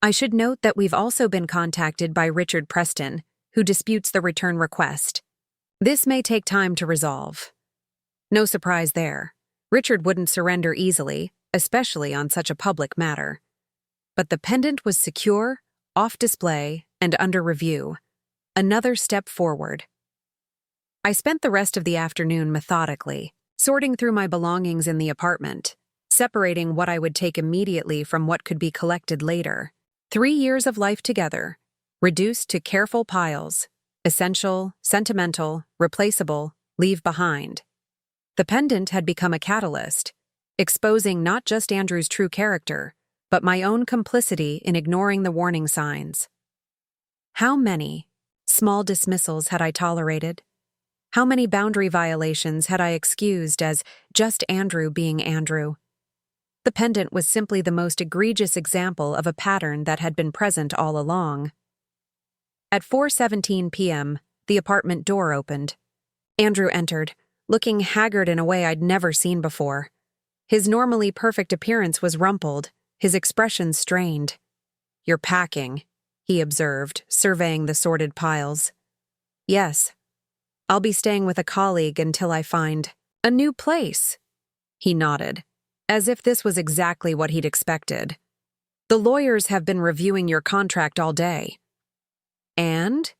I should note that we've also been contacted by Richard Preston, who disputes the return request. This may take time to resolve. No surprise there. Richard wouldn't surrender easily, especially on such a public matter. But the pendant was secure, off display, and under review. Another step forward. I spent the rest of the afternoon methodically, sorting through my belongings in the apartment, separating what I would take immediately from what could be collected later. 3 years of life together, reduced to careful piles, essential, sentimental, replaceable, leave behind. The pendant had become a catalyst, exposing not just Andrew's true character, but my own complicity in ignoring the warning signs. How many small dismissals had I tolerated? How many boundary violations had I excused as just Andrew being Andrew? The pendant was simply the most egregious example of a pattern that had been present all along. At 4:17 p.m., the apartment door opened. Andrew entered, looking haggard in a way I'd never seen before. His normally perfect appearance was rumpled, his expression strained. "You're packing," he observed, surveying the sorted piles. "Yes. I'll be staying with a colleague until I find a new place." He nodded, as if this was exactly what he'd expected. "The lawyers have been reviewing your contract all day." "And?"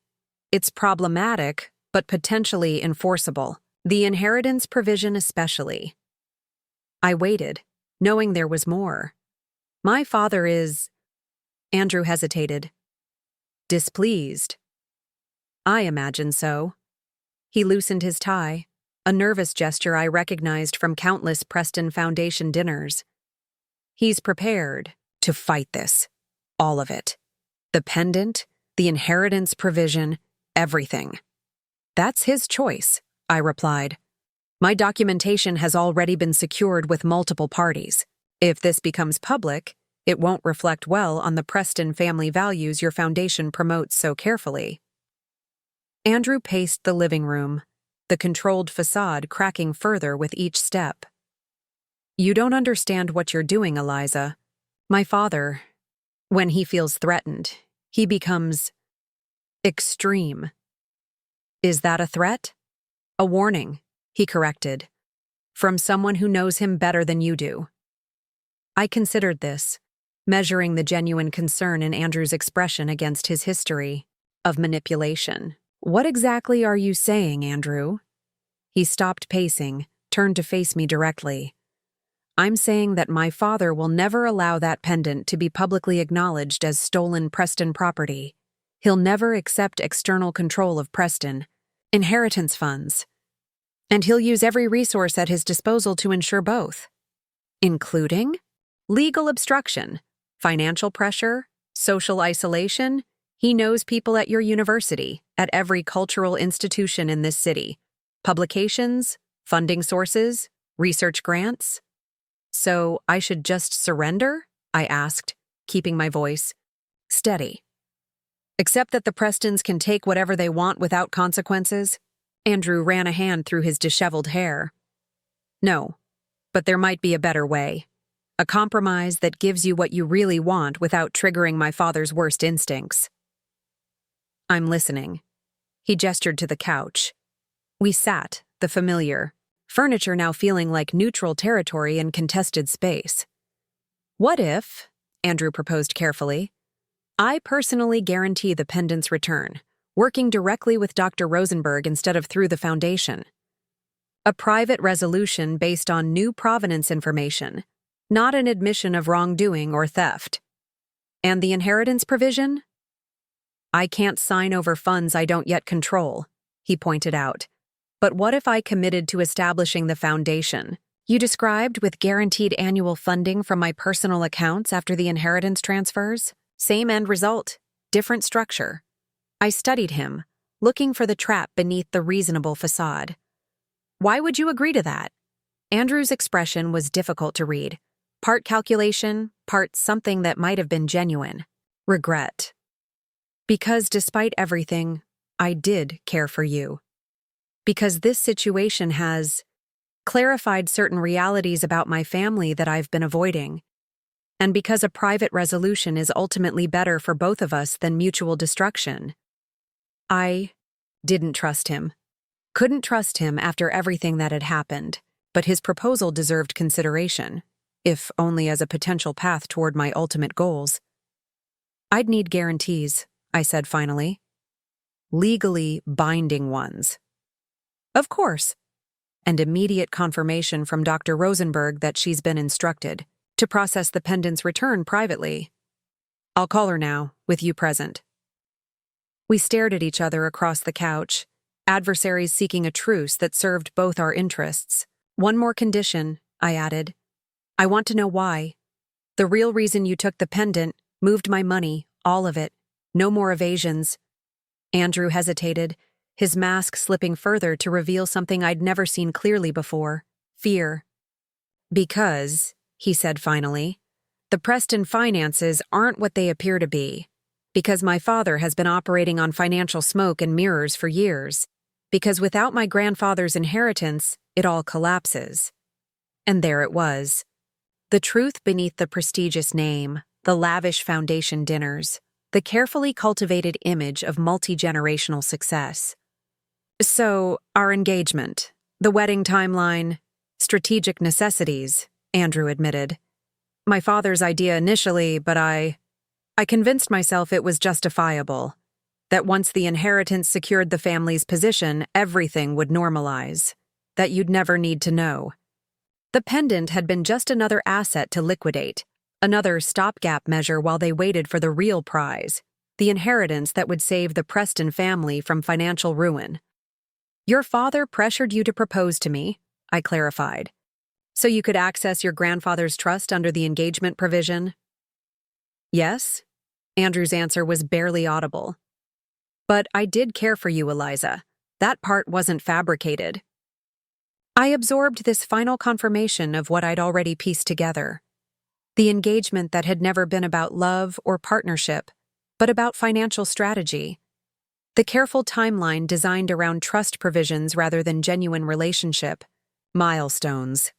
It's problematic, but potentially enforceable. The inheritance provision especially. I waited, knowing there was more. My father is... Andrew hesitated. Displeased. I imagine so. He loosened his tie, a nervous gesture I recognized from countless Preston Foundation dinners. He's prepared to fight this. All of it. The pendant, the inheritance provision, everything. That's his choice, I replied. My documentation has already been secured with multiple parties. If this becomes public, it won't reflect well on the Preston family values your foundation promotes so carefully. Andrew paced the living room, the controlled facade cracking further with each step. You don't understand what you're doing, Eliza. My father, when he feels threatened, he becomes extreme. Is that a threat? A warning, he corrected, from someone who knows him better than you do. I considered this, measuring the genuine concern in Andrew's expression against his history of manipulation. What exactly are you saying, Andrew? He stopped pacing, turned to face me directly. I'm saying that my father will never allow that pendant to be publicly acknowledged as stolen Preston property. He'll never accept external control of Preston, inheritance funds, and he'll use every resource at his disposal to ensure both, including legal obstruction, financial pressure, social isolation. He knows people at your university, at every cultural institution in this city, publications, funding sources, research grants. So I should just surrender? I asked, keeping my voice steady. Except that the Prestons can take whatever they want without consequences? Andrew ran a hand through his disheveled hair. No, but there might be a better way. A compromise that gives you what you really want without triggering my father's worst instincts. I'm listening. He gestured to the couch. We sat, the familiar, furniture now feeling like neutral territory in contested space. What if, Andrew proposed carefully, I personally guarantee the pendant's return, working directly with Dr. Rosenberg instead of through the foundation. A private resolution based on new provenance information, not an admission of wrongdoing or theft. And the inheritance provision? I can't sign over funds I don't yet control, he pointed out. But what if I committed to establishing the foundation? You described with guaranteed annual funding from my personal accounts after the inheritance transfers? Same end result, different structure. I studied him, looking for the trap beneath the reasonable facade. Why would you agree to that? Andrew's expression was difficult to read. Part calculation, part something that might have been genuine. Regret. Because despite everything, I did care for you. Because this situation has clarified certain realities about my family that I've been avoiding. And because a private resolution is ultimately better for both of us than mutual destruction. I didn't trust him. Couldn't trust him after everything that had happened, but his proposal deserved consideration, if only as a potential path toward my ultimate goals. I'd need guarantees, I said finally. Legally binding ones. Of course. And immediate confirmation from Dr. Rosenberg that she's been instructed to process the pendant's return privately. I'll call her now, with you present. We stared at each other across the couch, adversaries seeking a truce that served both our interests. One more condition, I added. I want to know why. The real reason you took the pendant, moved my money, all of it. No more evasions. Andrew hesitated, his mask slipping further to reveal something I'd never seen clearly before. Fear. Because, he said finally, the Preston finances aren't what they appear to be. Because my father has been operating on financial smoke and mirrors for years. Because without my grandfather's inheritance, it all collapses. And there it was. The truth beneath the prestigious name, the lavish foundation dinners, the carefully cultivated image of multi-generational success. So, our engagement, the wedding timeline, strategic necessities, Andrew admitted. My father's idea initially, but I convinced myself it was justifiable. That once the inheritance secured the family's position, everything would normalize. That you'd never need to know. The pendant had been just another asset to liquidate, another stopgap measure while they waited for the real prize, the inheritance that would save the Preston family from financial ruin. Your father pressured you to propose to me, I clarified, so you could access your grandfather's trust under the engagement provision? Yes, Andrew's answer was barely audible. But I did care for you, Eliza. That part wasn't fabricated. I absorbed this final confirmation of what I'd already pieced together. The engagement that had never been about love or partnership, but about financial strategy. The careful timeline designed around trust provisions rather than genuine relationship. Milestones.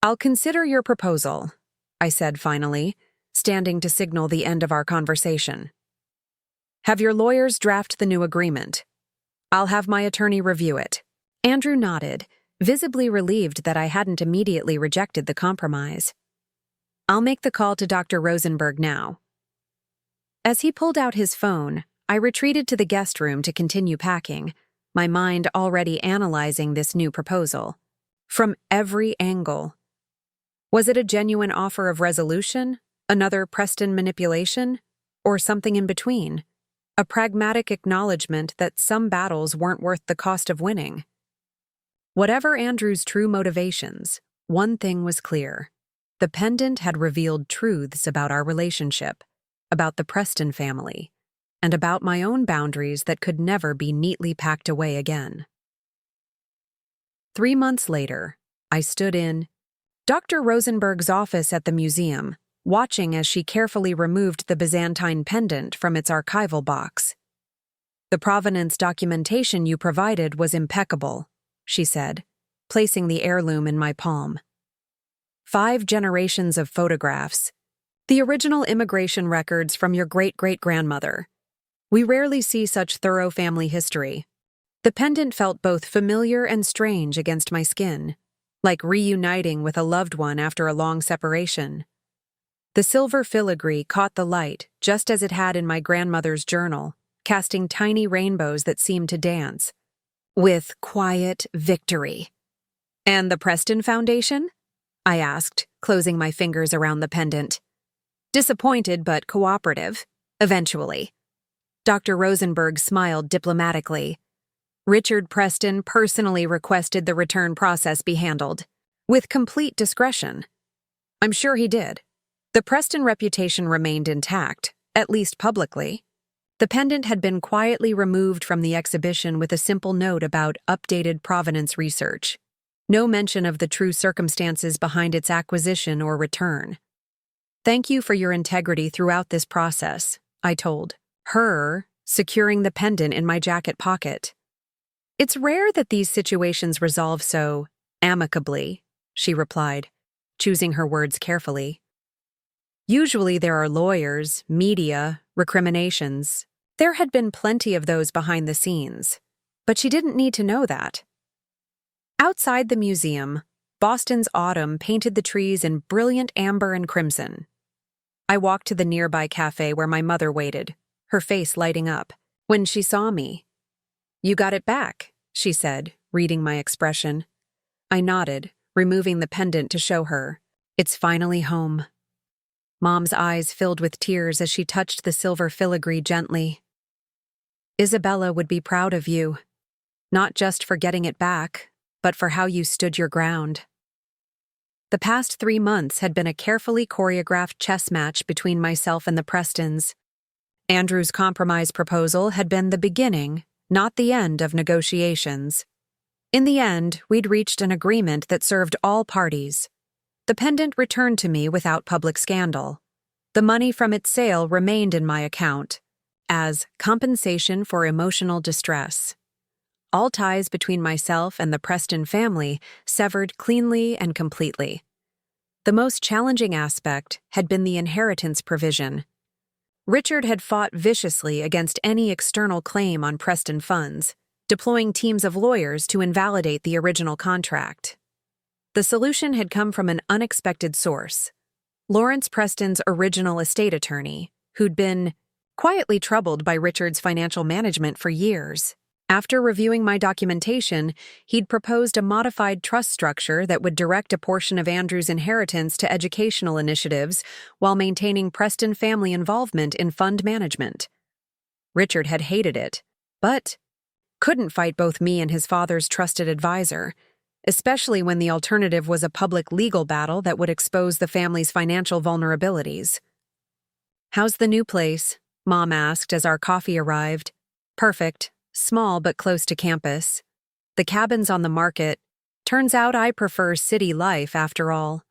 I'll consider your proposal, I said finally, standing to signal the end of our conversation. Have your lawyers draft the new agreement. I'll have my attorney review it. Andrew nodded, visibly relieved that I hadn't immediately rejected the compromise. I'll make the call to Dr. Rosenberg now. As he pulled out his phone, I retreated to the guest room to continue packing, my mind already analyzing this new proposal. From every angle. Was it a genuine offer of resolution, another Preston manipulation, or something in between? A pragmatic acknowledgement that some battles weren't worth the cost of winning. Whatever Andrew's true motivations, one thing was clear. The pendant had revealed truths about our relationship, about the Preston family, and about my own boundaries that could never be neatly packed away again. 3 months later, I stood in Dr. Rosenberg's office at the museum, watching as she carefully removed the Byzantine pendant from its archival box. The provenance documentation you provided was impeccable, she said, placing the heirloom in my palm. 5 generations of photographs. The original immigration records from your great-great-grandmother. We rarely see such thorough family history. The pendant felt both familiar and strange against my skin, like reuniting with a loved one after a long separation. The silver filigree caught the light just as it had in my grandmother's journal, casting tiny rainbows that seemed to dance. With quiet victory. And the Preston Foundation? I asked, closing my fingers around the pendant. Disappointed but cooperative, eventually. Dr. Rosenberg smiled diplomatically. Richard Preston personally requested the return process be handled, with complete discretion. I'm sure he did. The Preston reputation remained intact, at least publicly. The pendant had been quietly removed from the exhibition with a simple note about updated provenance research. No mention of the true circumstances behind its acquisition or return. Thank you for your integrity throughout this process, I told her, securing the pendant in my jacket pocket. It's rare that these situations resolve so amicably, she replied, choosing her words carefully. Usually there are lawyers, media, recriminations. There had been plenty of those behind the scenes, but she didn't need to know that. Outside the museum, Boston's autumn painted the trees in brilliant amber and crimson. I walked to the nearby cafe where my mother waited, her face lighting up, when she saw me. You got it back, she said, reading my expression. I nodded, removing the pendant to show her. It's finally home. Mom's eyes filled with tears as she touched the silver filigree gently. Isabella would be proud of you, not just for getting it back, but for how you stood your ground. The past 3 months had been a carefully choreographed chess match between myself and the Prestons. Andrew's compromise proposal had been the beginning, not the end of negotiations. In the end, we'd reached an agreement that served all parties. The pendant returned to me without public scandal. The money from its sale remained in my account as compensation for emotional distress. All ties between myself and the Preston family severed cleanly and completely. The most challenging aspect had been the inheritance provision. Richard had fought viciously against any external claim on Preston funds, deploying teams of lawyers to invalidate the original contract. The solution had come from an unexpected source. Lawrence Preston's original estate attorney, who'd been quietly troubled by Richard's financial management for years. After reviewing my documentation, he'd proposed a modified trust structure that would direct a portion of Andrew's inheritance to educational initiatives while maintaining Preston family involvement in fund management. Richard had hated it, but couldn't fight both me and his father's trusted advisor, especially when the alternative was a public legal battle that would expose the family's financial vulnerabilities. "How's the new place?" Mom asked as our coffee arrived. "Perfect. Small but close to campus. The cabin's on the market. Turns out I prefer city life after all."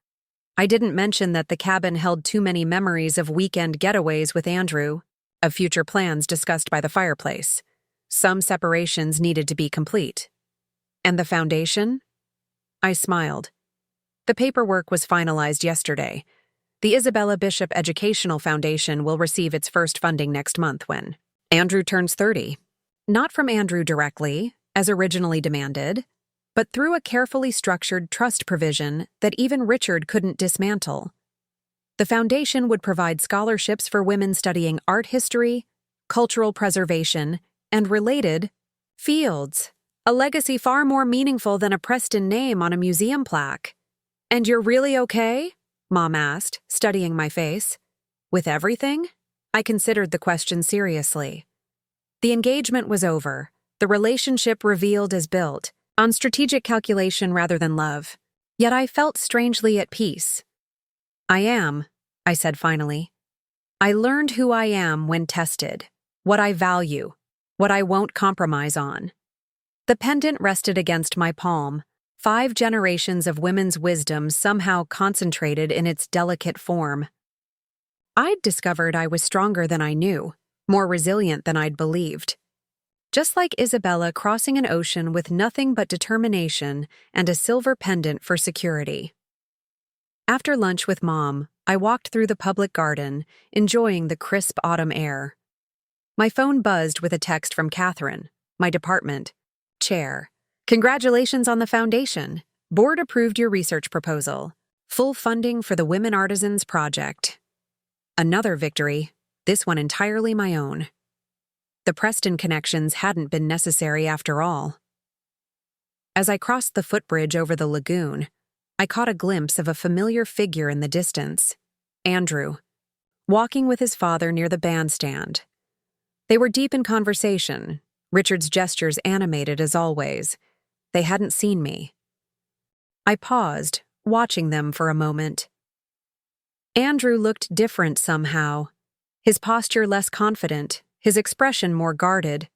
I didn't mention that the cabin held too many memories of weekend getaways with Andrew, of future plans discussed by the fireplace. Some separations needed to be complete. "And the foundation?" I smiled. "The paperwork was finalized yesterday. The Isabella Bishop Educational Foundation will receive its first funding next month when Andrew turns 30. Not from Andrew directly, as originally demanded, but through a carefully structured trust provision that even Richard couldn't dismantle. The foundation would provide scholarships for women studying art history, cultural preservation, and related fields, a legacy far more meaningful than a Preston name on a museum plaque. "And you're really okay?" Mom asked, studying my face. "With everything?" I considered the question seriously. The engagement was over, the relationship revealed as built, on strategic calculation rather than love. Yet I felt strangely at peace. "I am," I said finally. "I learned who I am when tested, what I value, what I won't compromise on." The pendant rested against my palm, 5 generations of women's wisdom somehow concentrated in its delicate form. I'd discovered I was stronger than I knew, more resilient than I'd believed. Just like Isabella crossing an ocean with nothing but determination and a silver pendant for security. After lunch with Mom, I walked through the public garden, enjoying the crisp autumn air. My phone buzzed with a text from Catherine, my department chair. "Congratulations on the foundation. Board approved your research proposal. Full funding for the Women Artisans Project." Another victory, this one entirely my own. The Preston connections hadn't been necessary after all. As I crossed the footbridge over the lagoon, I caught a glimpse of a familiar figure in the distance, Andrew, walking with his father near the bandstand. They were deep in conversation, Richard's gestures animated as always. They hadn't seen me. I paused, watching them for a moment. Andrew looked different somehow, his posture less confident, his expression more guarded.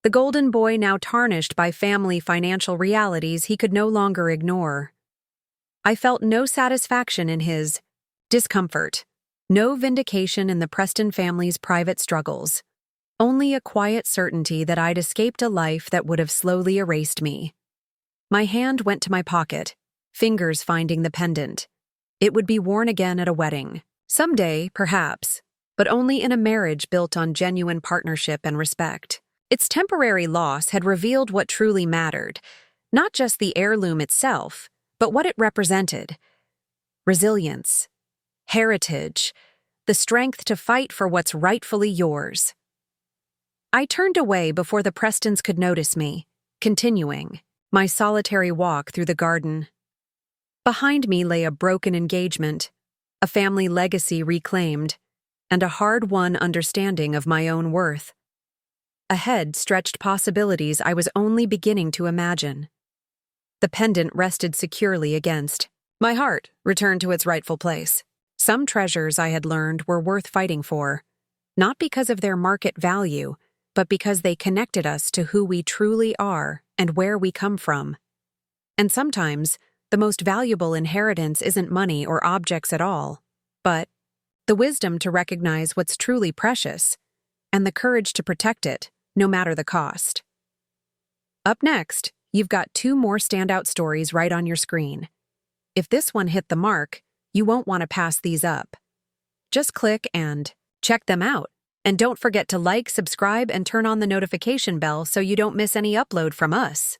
The golden boy now tarnished by family financial realities he could no longer ignore. I felt no satisfaction in his discomfort, no vindication in the Preston family's private struggles, only a quiet certainty that I'd escaped a life that would have slowly erased me. My hand went to my pocket, fingers finding the pendant. It would be worn again at a wedding. Someday, perhaps, but only in a marriage built on genuine partnership and respect. Its temporary loss had revealed what truly mattered, not just the heirloom itself, but what it represented. Resilience, heritage, the strength to fight for what's rightfully yours. I turned away before the Prestons could notice me, continuing my solitary walk through the garden. Behind me lay a broken engagement, a family legacy reclaimed, and a hard-won understanding of my own worth. Ahead stretched possibilities I was only beginning to imagine. The pendant rested securely against. My heart returned to its rightful place. Some treasures I had learned were worth fighting for, not because of their market value, but because they connected us to who we truly are and where we come from. And sometimes, the most valuable inheritance isn't money or objects at all, but the wisdom to recognize what's truly precious, and the courage to protect it, no matter the cost. Up next, you've got 2 more standout stories right on your screen. If this one hit the mark, you won't want to pass these up. Just click and check them out. And don't forget to like, subscribe, and turn on the notification bell so you don't miss any upload from us.